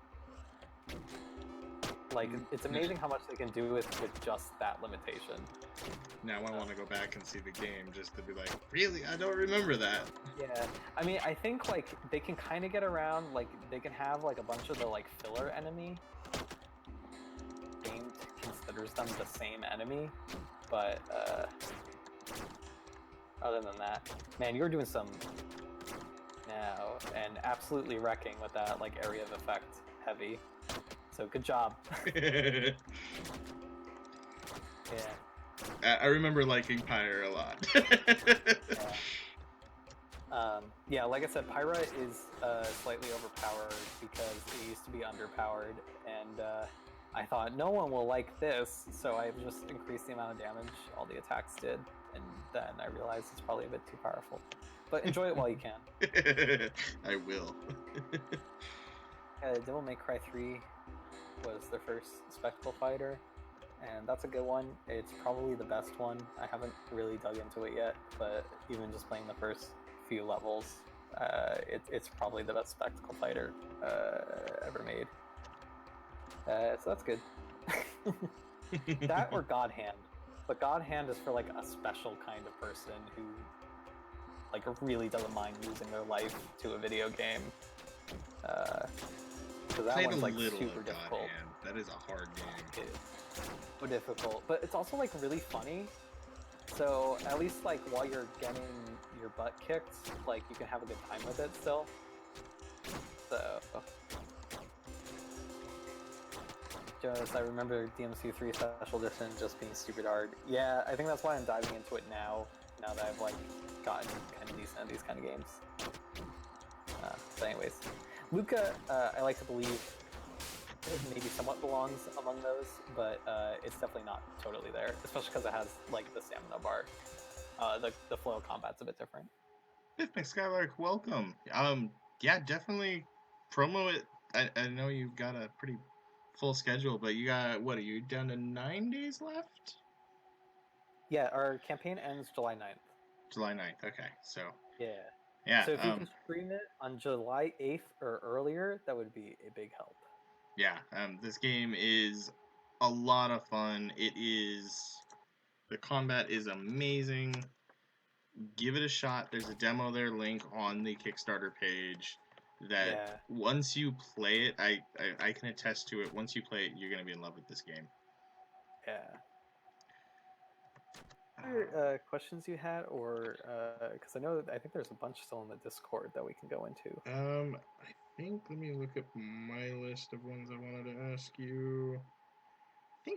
Like, it's amazing how much they can do with just that limitation. Now I want to go back and see the game just to be like, really? I don't remember that. Yeah, I mean, I think like they can kind of get around, like they can have like a bunch of the like filler enemy. Game considers them the same enemy, but other than that, man, you're doing some now and absolutely wrecking with that like area of effect heavy. So good job. Yeah. I remember liking Pyra a lot. Yeah, like I said, Pyra is slightly overpowered because it used to be underpowered, and I thought no one will like this, so I just increased the amount of damage all the attacks did, and then I realized it's probably a bit too powerful. But enjoy it while you can. I will. Devil May Cry 3 was their first spectacle fighter, and that's a good one. It's probably the best one. I haven't really dug into it yet, but even just playing the first few levels, it's probably the best spectacle fighter ever made. So that's good. That or God Hand. But God Hand is for like a special kind of person who like really doesn't mind losing their life to a video game. So that one's like super difficult. That is a hard game. It's so difficult, but it's also like really funny. So at least like while you're getting your butt kicked, like you can have a good time with it still. So just I remember DMC3 Special Edition just being stupid hard. Yeah, I think that's why I'm diving into it now that I've like gotten kind of decent at these kind of games. So anyways, Luca, I like to believe it maybe somewhat belongs among those, but it's definitely not totally there, especially because it has like the stamina bar. The flow of combat's a bit different. Fifth Skylark, welcome. Yeah, definitely promo it. I know you've got a pretty full schedule, but you got, what, are you down to 9 days left? Yeah, our campaign ends July 9th. July 9th, okay, so. Yeah. So if you can stream it on July 8th or earlier, that would be a big help. Yeah, this game is a lot of fun. The combat is amazing. Give it a shot. There's a demo there, link on the Kickstarter page. That once you play it, I can attest to it. Once you play it, you're gonna be in love with this game. Yeah. Other questions you had, or because I think there's a bunch still in the Discord that we can go into. I think, let me look at my list of ones I wanted to ask you.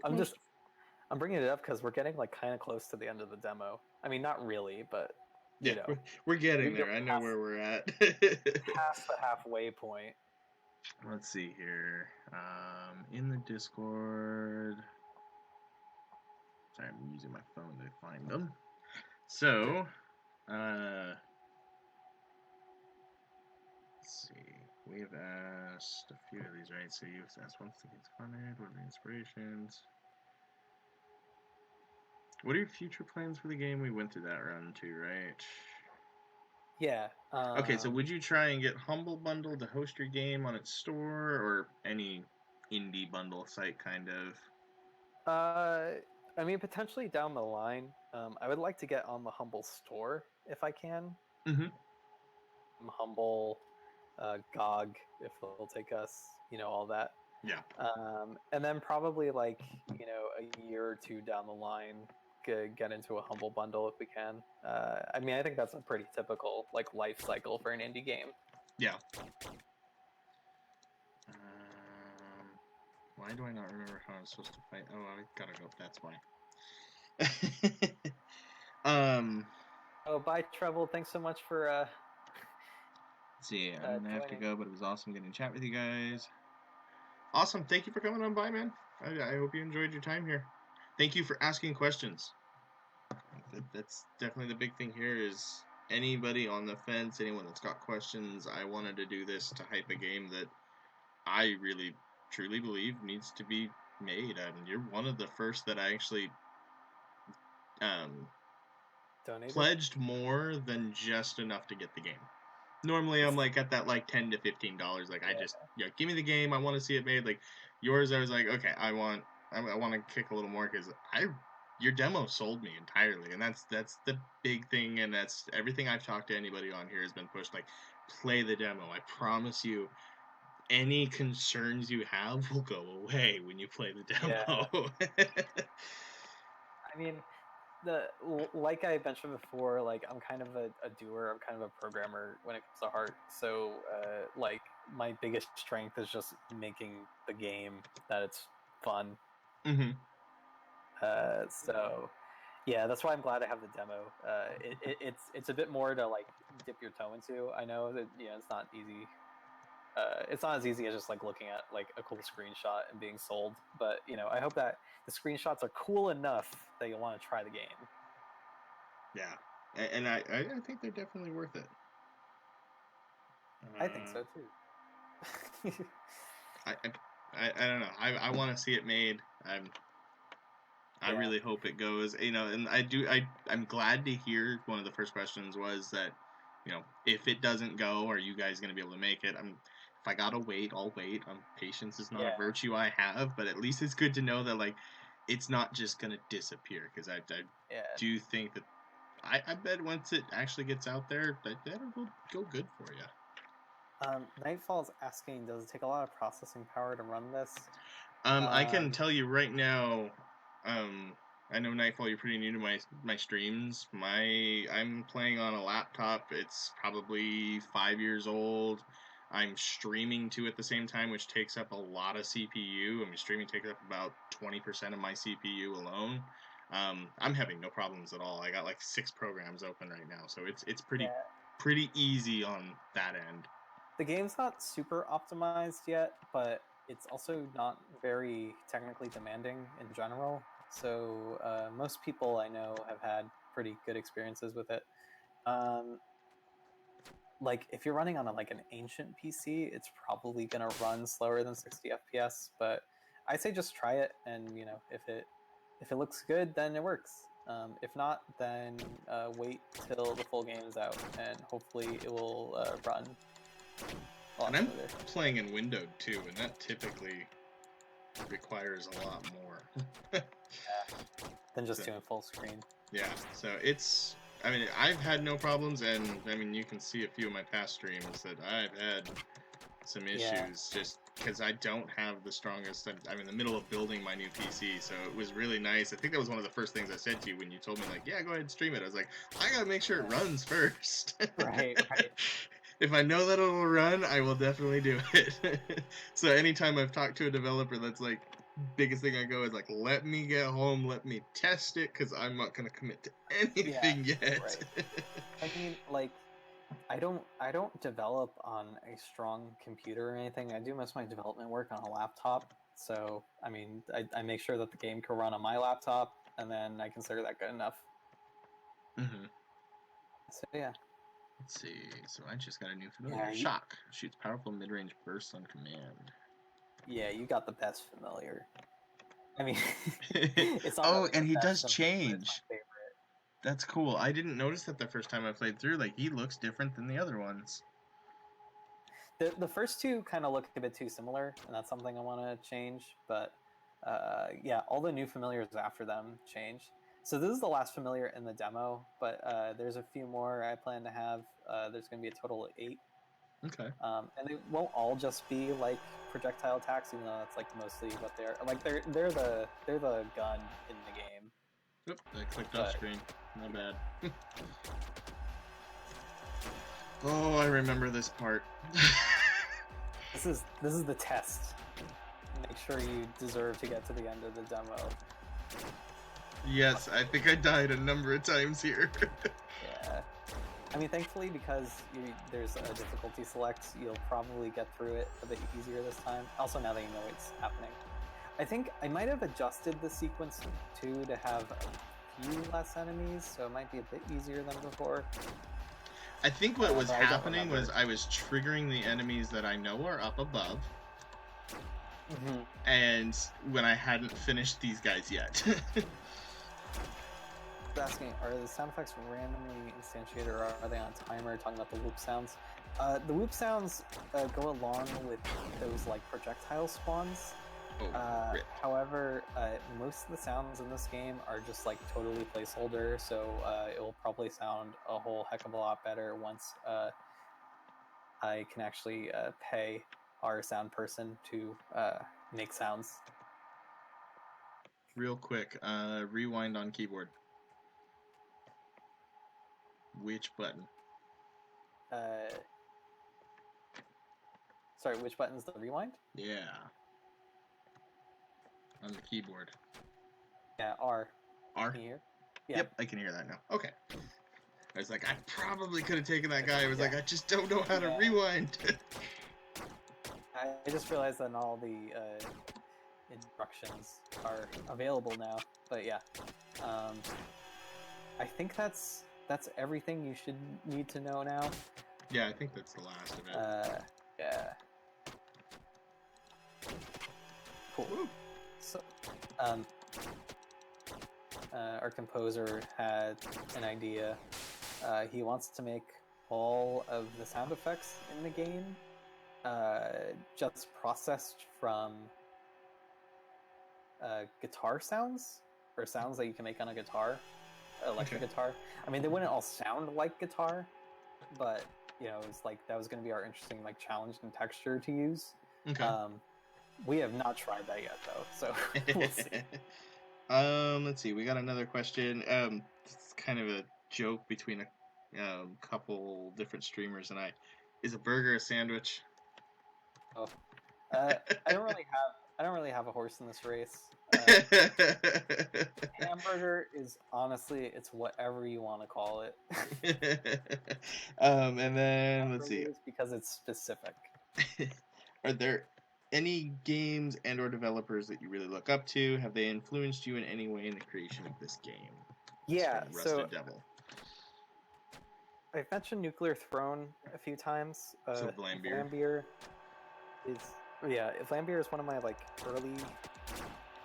I'm bringing it up because we're getting like kind of close to the end of the demo. I mean, not really, but you know, we're getting there. I know where we're at. Past the halfway point. Let's see here. In the Discord. Sorry, I'm using my phone to find them. So, let's see. We have asked a few of these, right? So you've asked once to get funded. What are the inspirations? What are your future plans for the game? We went through that run too, right? Yeah. Okay, so would you try and get Humble Bundle to host your game on its store, or any indie bundle site kind of? I mean, potentially down the line, I would like to get on the Humble store if I can. Mm-hmm. Humble, GOG, if they'll take us, all that. Yeah. And then probably like, a year or two down the line, get into a Humble Bundle if we can. I mean, I think that's a pretty typical like life cycle for an indie game. Yeah. Why do I not remember how I'm supposed to fight? Oh, I gotta go. That's why. Oh, bye, Treble. Thanks so much for see, I'm gonna have to joining. go, but it was awesome getting to chat with you guys. Awesome. Thank you for coming on by, man. I hope you enjoyed your time here. Thank you for asking questions. That's definitely the big thing here is anybody on the fence, anyone that's got questions. I wanted to do this to hype a game that I really, truly believe needs to be made. You're one of the first that I actually Donated. pledged more than just enough to get the game. Normally, I'm like at that like $10 to $15. Like, I just give me the game. I want to see it made. Like yours, I was like, okay, I want to kick a little more because your demo sold me entirely, and that's the big thing, and that's everything I've talked to anybody on here has been pushed. Like, play the demo. I promise you, any concerns you have will go away when you play the demo. Yeah. I mean, like I mentioned before, like I'm kind of a doer. I'm kind of a programmer when it comes to art. So like my biggest strength is just making the game that it's fun. Mm-hmm. So yeah, that's why I'm glad I have the demo. It's a bit more to like dip your toe into. I know that it's not easy. It's not as easy as just like looking at like a cool screenshot and being sold. But I hope that the screenshots are cool enough that you'll want to try the game. Yeah, and I think they're definitely worth it. I think so too. I don't know. I want to see it made. I really hope it goes. And I'm glad to hear one of the first questions was that, if it doesn't go, are you guys going to be able to make it? If I gotta wait, I'll wait. Patience is not a virtue I have, but at least it's good to know that like it's not just gonna disappear because I do think that I bet once it actually gets out there, that'll go good for you. Nightfall's asking, does it take a lot of processing power to run this? I can tell you right now. I know Nightfall, you're pretty new to my streams. I'm playing on a laptop. It's probably 5 years old. I'm streaming to at the same time, which takes up a lot of CPU. I mean, streaming takes up about 20% of my CPU alone. I'm having no problems at all. I got like 6 programs open right now, so it's pretty easy on that end. The game's not super optimized yet, but it's also not very technically demanding in general. So most people I know have had pretty good experiences with it. Like if you're running on like an ancient PC, it's probably gonna run slower than 60 FPS. But I'd say just try it, and if it looks good, then it works. If not, then wait till the full game is out, and hopefully it will run. And I'm playing in windowed too, and that typically requires a lot more. Than just doing full screen. Yeah, so I've had no problems, and you can see a few of my past streams that I've had some issues just because I don't have the strongest. I'm in the middle of building my new PC, so it was really nice. I think that was one of the first things I said to you when you told me, like, yeah, go ahead and stream it. I was like, I gotta make sure it runs first. Right. If I know that it'll run, I will definitely do it. So anytime I've talked to a developer, that's like biggest thing I go is like, let me get home, let me test it, because I'm not gonna commit to anything yet. Right. I mean, like, I don't develop on a strong computer or anything. I do most of my development work on a laptop. So I mean, I make sure that the game can run on my laptop, and then I consider that good enough. Mm-hmm. So yeah. Let's see. So I just got a new familiar. Shock. Shoots powerful mid-range bursts on command. Yeah, you got the best familiar. I mean, it's not Oh, really and the he best does of them, but it's change. my favorite. That's cool. I didn't notice that the first time I played through. Like, he looks different than the other ones. The first two kind of look a bit too similar, and that's something I want to change. But yeah, all the new familiars after them change. So this is the last familiar in the demo, but there's a few more I plan to have. There's going to be a total of 8. Okay. And they won't all just be like projectile attacks, even though that's like mostly what they're like. They're the gun in the game. Oop, I clicked off screen. My bad. Oh, I remember this part. This is the test. Make sure you deserve to get to the end of the demo. Yes, I think I died a number of times here. Yeah. I mean, thankfully, because there's a difficulty select, you'll probably get through it a bit easier this time. Also, now that you know it's happening. I think I might have adjusted the sequence, too, to have a few less enemies, so it might be a bit easier than before. I think what was happening was I was triggering the enemies that I know are up above. Mm-hmm. And when I hadn't finished these guys yet. Asking, are the sound effects randomly instantiated or are they on timer? Talking about the whoop sounds. The whoop sounds go along with those like projectile spawns. However, most of the sounds in this game are just like totally placeholder, so it will probably sound a whole heck of a lot better once I can actually pay our sound person to make sounds. Real quick, rewind on keyboard. Which button? Sorry, which button's the rewind? Yeah. On the keyboard. Yeah, R. R? Can you hear? Yeah. Yep, I can hear that now. Okay. I was like, I probably could have taken that guy. I was like, I just don't know how to rewind. I just realized that all the instructions are available now. But yeah, I think that's everything you should need to know now. Yeah, I think that's the last of it. Yeah. Cool. Woo. So, our composer had an idea. He wants to make all of the sound effects in the game just processed from guitar sounds, or sounds that you can make on a guitar, electric guitar. I mean, they wouldn't all sound like guitar, but you know, it's like that was going to be our interesting like challenge and texture to use. Okay. We have not tried that yet, though, so we'll see. Let's see. We got another question. It's kind of a joke between a couple different streamers and I. Is a burger a sandwich? Oh, I don't really have a horse in this race. Hamburger is honestly, it's whatever you want to call it. And then let's see. Because it's specific. Are there any games and or developers that you really look up to? Have they influenced you in any way in the creation of this game? Yeah, Rusted Devil. I've mentioned Nuclear Throne a few times. So Vlambeer is one of my like early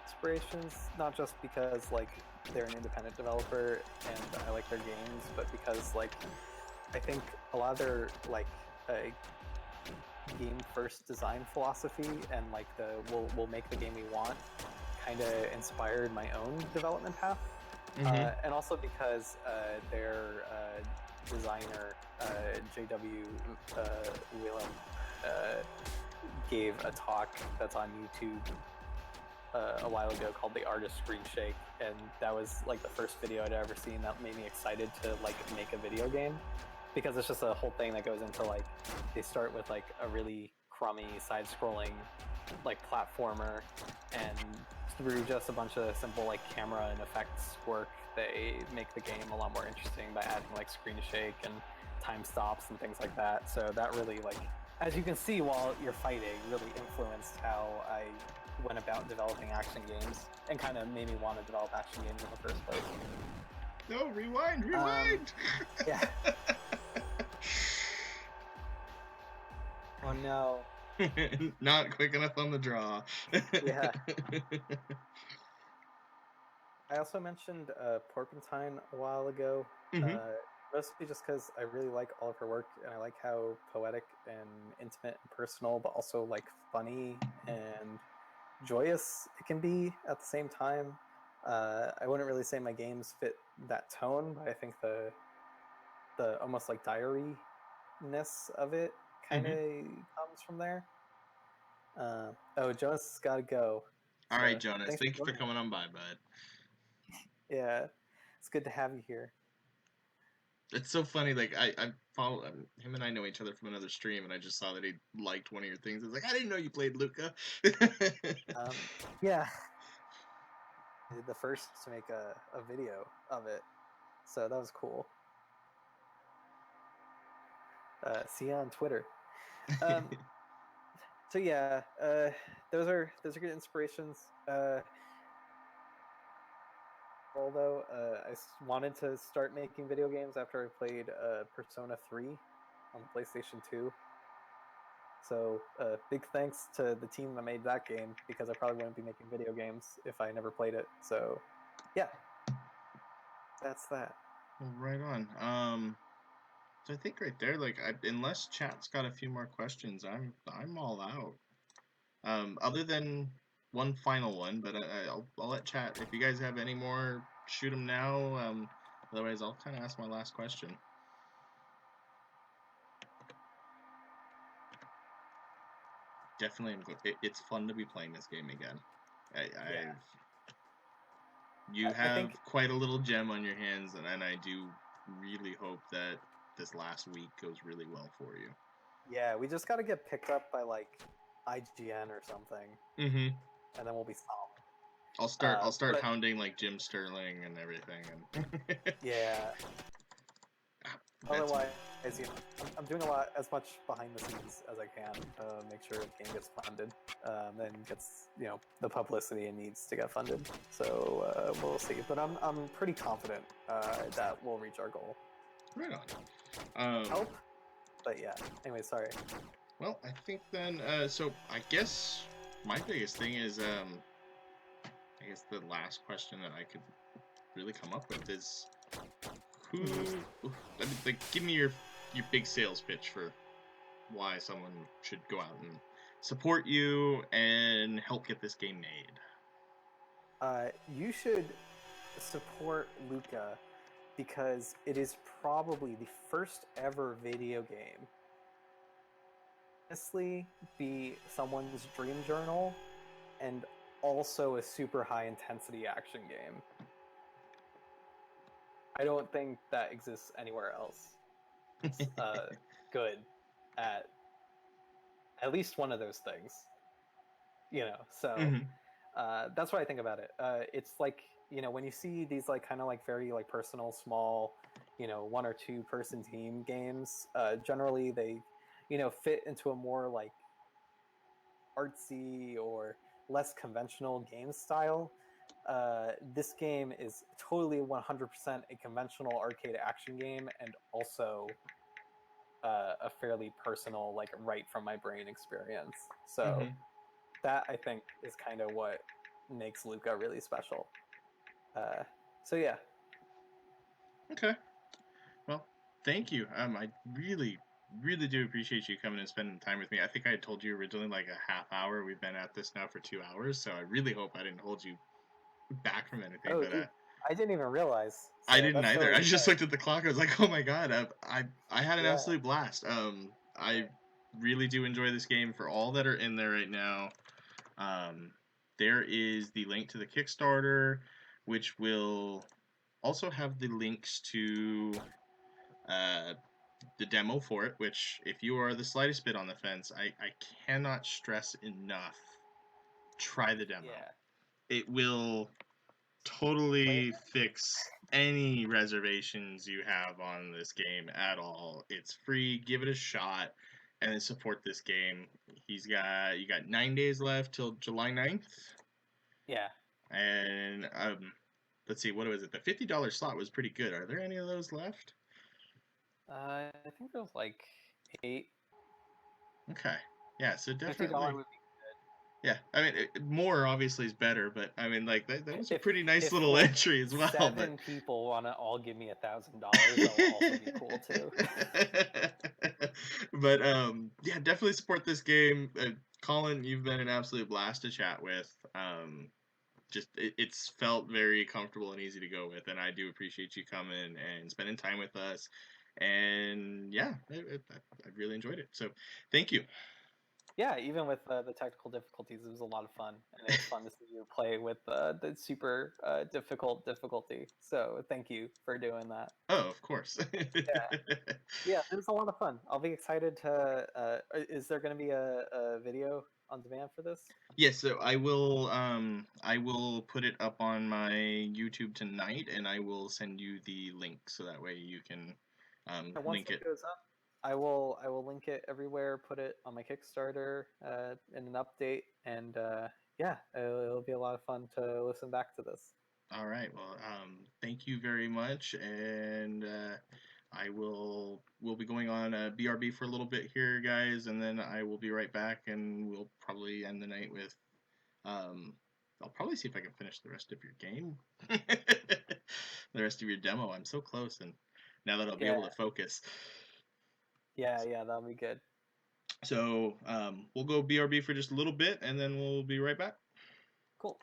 inspirations, not just because like they're an independent developer and I like their games, but because like I think a lot of their like game first design philosophy and like the we'll make the game we want kind of inspired my own development path. And also because their designer JW Willem gave a talk that's on YouTube a while ago called The Art of Screen Shake, and that was like the first video I'd ever seen that made me excited to like make a video game, because it's just a whole thing that goes into like they start with like a really crummy side-scrolling like platformer, and through just a bunch of simple like camera and effects work they make the game a lot more interesting by adding like screen shake and time stops and things like that. So that really, like, as you can see while you're fighting, really influenced how I went about developing action games and kind of made me want to develop action games in the first place. No, rewind! Yeah. Oh no. Not quick enough on the draw. Yeah. I also mentioned Porpentine a while ago, Hmm. mostly just because I really like all of her work, and I like how poetic and intimate and personal, but also like funny and joyous it can be at the same time. I wouldn't really say my games fit that tone, but I think the almost like diary ness of it kind Hmm. of comes from there. Oh, Jonas has got to go. All right, So Jonas, thanks for thank you for joining. coming on by, bud. Yeah, it's good to have you here. It's so funny. Like I follow him and I know each other from another stream, and I just saw that he liked one of your things. I was like, I didn't know you played Luca. Yeah, the first to make a video of it, so that was cool. See you on Twitter. Um, so yeah, those are good inspirations. Although I wanted to start making video games after I played Persona 3 on the PlayStation 2. So big thanks to the team that made that game, because I probably wouldn't be making video games if I never played it. So yeah, that's that. Well, right on. So I think right there, like, unless chat's got a few more questions, I'm all out. Other than one final one, but I'll let chat. If you guys have any more, shoot them now. Otherwise, I'll kind of ask my last question. Definitely, it's fun to be playing this game again. Yeah, You I have think quite a little gem on your hands, and I do really hope that this last week goes really well for you. yeah, we just got to get picked up by like IGN or something, Mm-hmm. and then we'll be solid. I'll start But hounding like Jim Sterling and everything, and yeah, that's otherwise, you know, I'm doing a lot as much behind the scenes as I can to make sure the game gets funded, and gets the publicity it needs to get funded. So we'll see. But I'm pretty confident that we'll reach our goal. right on. Help, but yeah. Anyway, sorry. Well, I think then. So I guess my biggest thing is I guess the last question that I could really come up with is who. I mean, like, give me your big sales pitch for why someone should go out and support you and help get this game made. You should support Luca because it is probably the first ever video game. Honestly, be someone's dream journal and also a super high intensity action game. I don't think that exists anywhere else. Good at least one of those things. So Hmm. that's what I think about it. It's like when you see these like kind of like very like personal, small, one or two person team games. Generally, they fit into a more like artsy or less conventional game style. This game is totally 100% a conventional arcade action game, and also a fairly personal, like right from my brain experience. So Hmm. that I think is kind of what makes Luca really special. So yeah, Okay. Well, thank you. I really, really do appreciate you coming and spending time with me. I think I had told you originally like a half hour. We've been at this now for 2 hours, so I really hope I didn't hold you back from anything. oh But dude, I didn't even realize. I So didn't that's either. totally I just fine. looked at the clock. I was like, oh my god, I had an Yeah, absolute blast. I really do enjoy this game for all that are in there right now. Um, there is the link to the Kickstarter, which will also have the links to uh, the demo for it, which, if you are the slightest bit on the fence, I cannot stress enough. Try the demo. yeah. It will Play it. totally fix any reservations you have on this game at all. It's free. Give it a shot and then support this game. You got 9 days left till July 9th. Yeah. And let's see, what was it? The $50 slot was pretty good. Are there any of those left? I think there's like 8. Okay. Yeah, so $50 definitely. would be good. Yeah, I mean, more obviously is better, but I mean, like that was a If pretty nice if little like entry as well. But 7 people want to all give me $1,000, that will also be cool too. but yeah, definitely support this game. Colin, you've been an absolute blast to chat with. Just it's felt very comfortable and easy to go with, and I do appreciate you coming and spending time with us. And yeah, I really enjoyed it. So thank you. Yeah, even with the technical difficulties, it was a lot of fun, and it was fun to see you play with the super difficult difficulty. So thank you for doing that. Oh, of course. Yeah, yeah, it was a lot of fun. I'll be excited to. Is there going to be a video on demand for this? Yes, so I will put it up on my YouTube tonight, and I will send you the link so that way you can And once link it it. goes up, I will link it everywhere. Put it on my Kickstarter in an update, and yeah, it'll be a lot of fun to listen back to this. All right. Well, thank you very much, and we'll be going on BRB for a little bit here, guys, and then I will be right back, and we'll probably end the night with um, I'll probably see if I can finish the rest of your game, the rest of your demo. I'm so close, and now that I'll be Yeah, able to focus. yeah, that'll be good. So we'll go BRB for just a little bit, and then we'll be right back. Cool.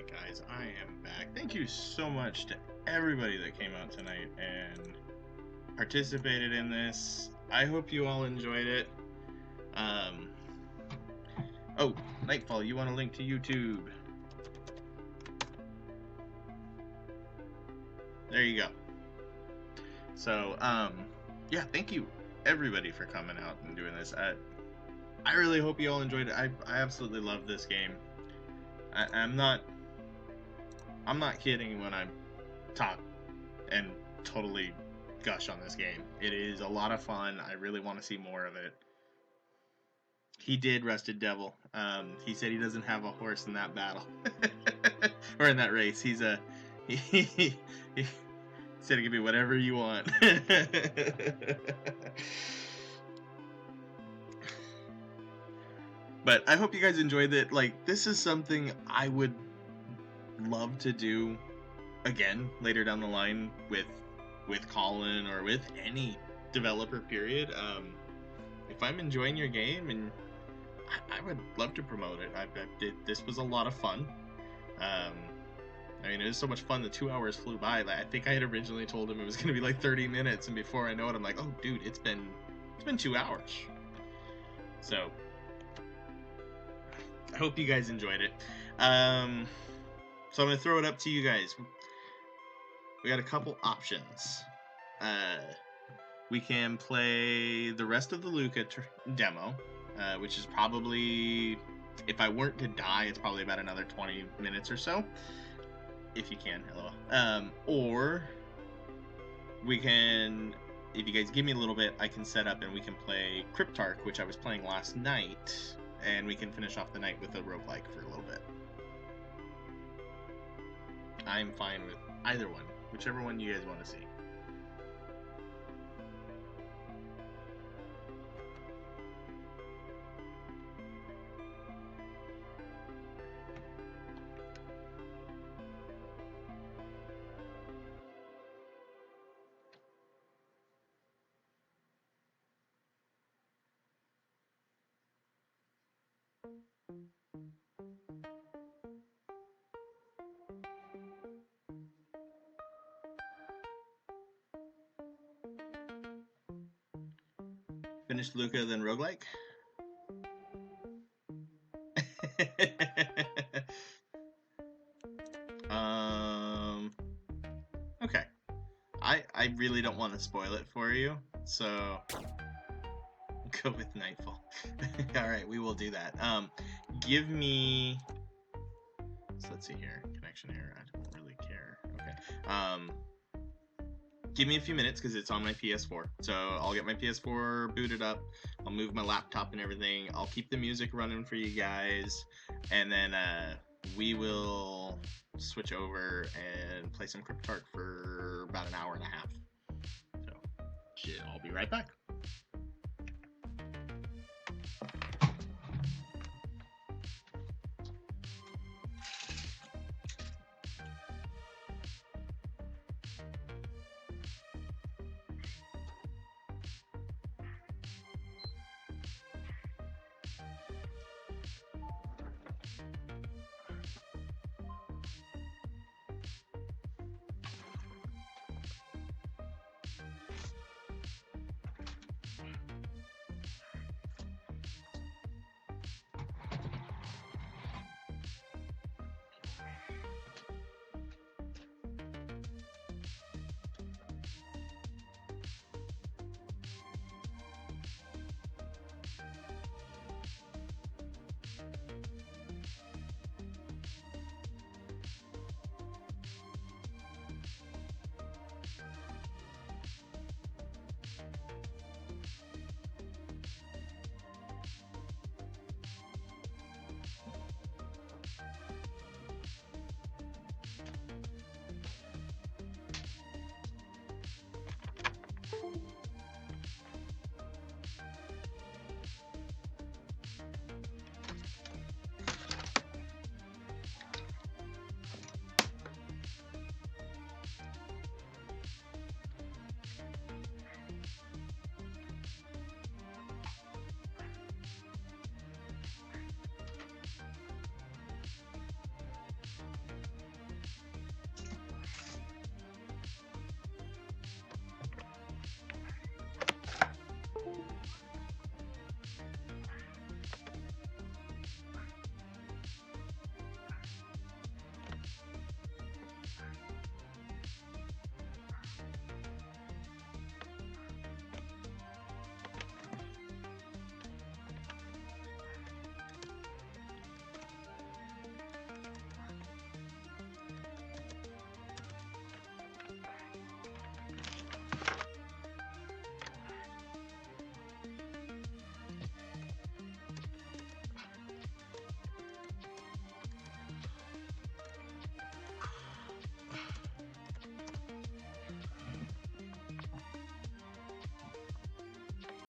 Alright guys, I am back. Thank you so much to everybody that came out tonight and participated in this. I hope you all enjoyed it. Oh, Nightfall, you want a link to YouTube? There you go. So, yeah, thank you everybody for coming out and doing this. I really hope you all enjoyed it. I absolutely love this game. I'm not kidding when I talk and totally gush on this game. It is a lot of fun. I really want to see more of it. He did, Rusted Devil. He said he doesn't have a horse in that battle or in that race. He said it could be whatever you want. But I hope you guys enjoyed it. Like, this is something I would love to do again later down the line with Colin or with any developer, period. If I'm enjoying your game, and I would love to promote it. This was a lot of fun. I mean, it was so much fun. The 2 hours flew by. Like, I think I had originally told him it was going to be like 30 minutes, and before I know it, I'm like, oh, dude, it's been 2 hours. So I hope you guys enjoyed it. So I'm going to throw it up to you guys. We got a couple options. We can play the rest of the Luca demo, which is probably, if I weren't to die, it's probably about another 20 minutes or so. If you can, hello. Or we can, if you guys give me a little bit, I can set up and we can play Cryptarch, which I was playing last night, and we can finish off the night with a roguelike for a little bit. I'm fine with either one, whichever one you guys want to see. Finish Luca, then roguelike? Okay. I really don't want to spoil it for you, so go with Nightfall. Alright, we will do that. Give me... So let's see here. Connection error. I don't really care. Okay. Give me a few minutes because it's on my PS4. So I'll get my PS4 booted up. I'll move my laptop and everything. I'll keep the music running for you guys. And then we will switch over and play some Cryptarch for about an hour and a half. So I'll be right back.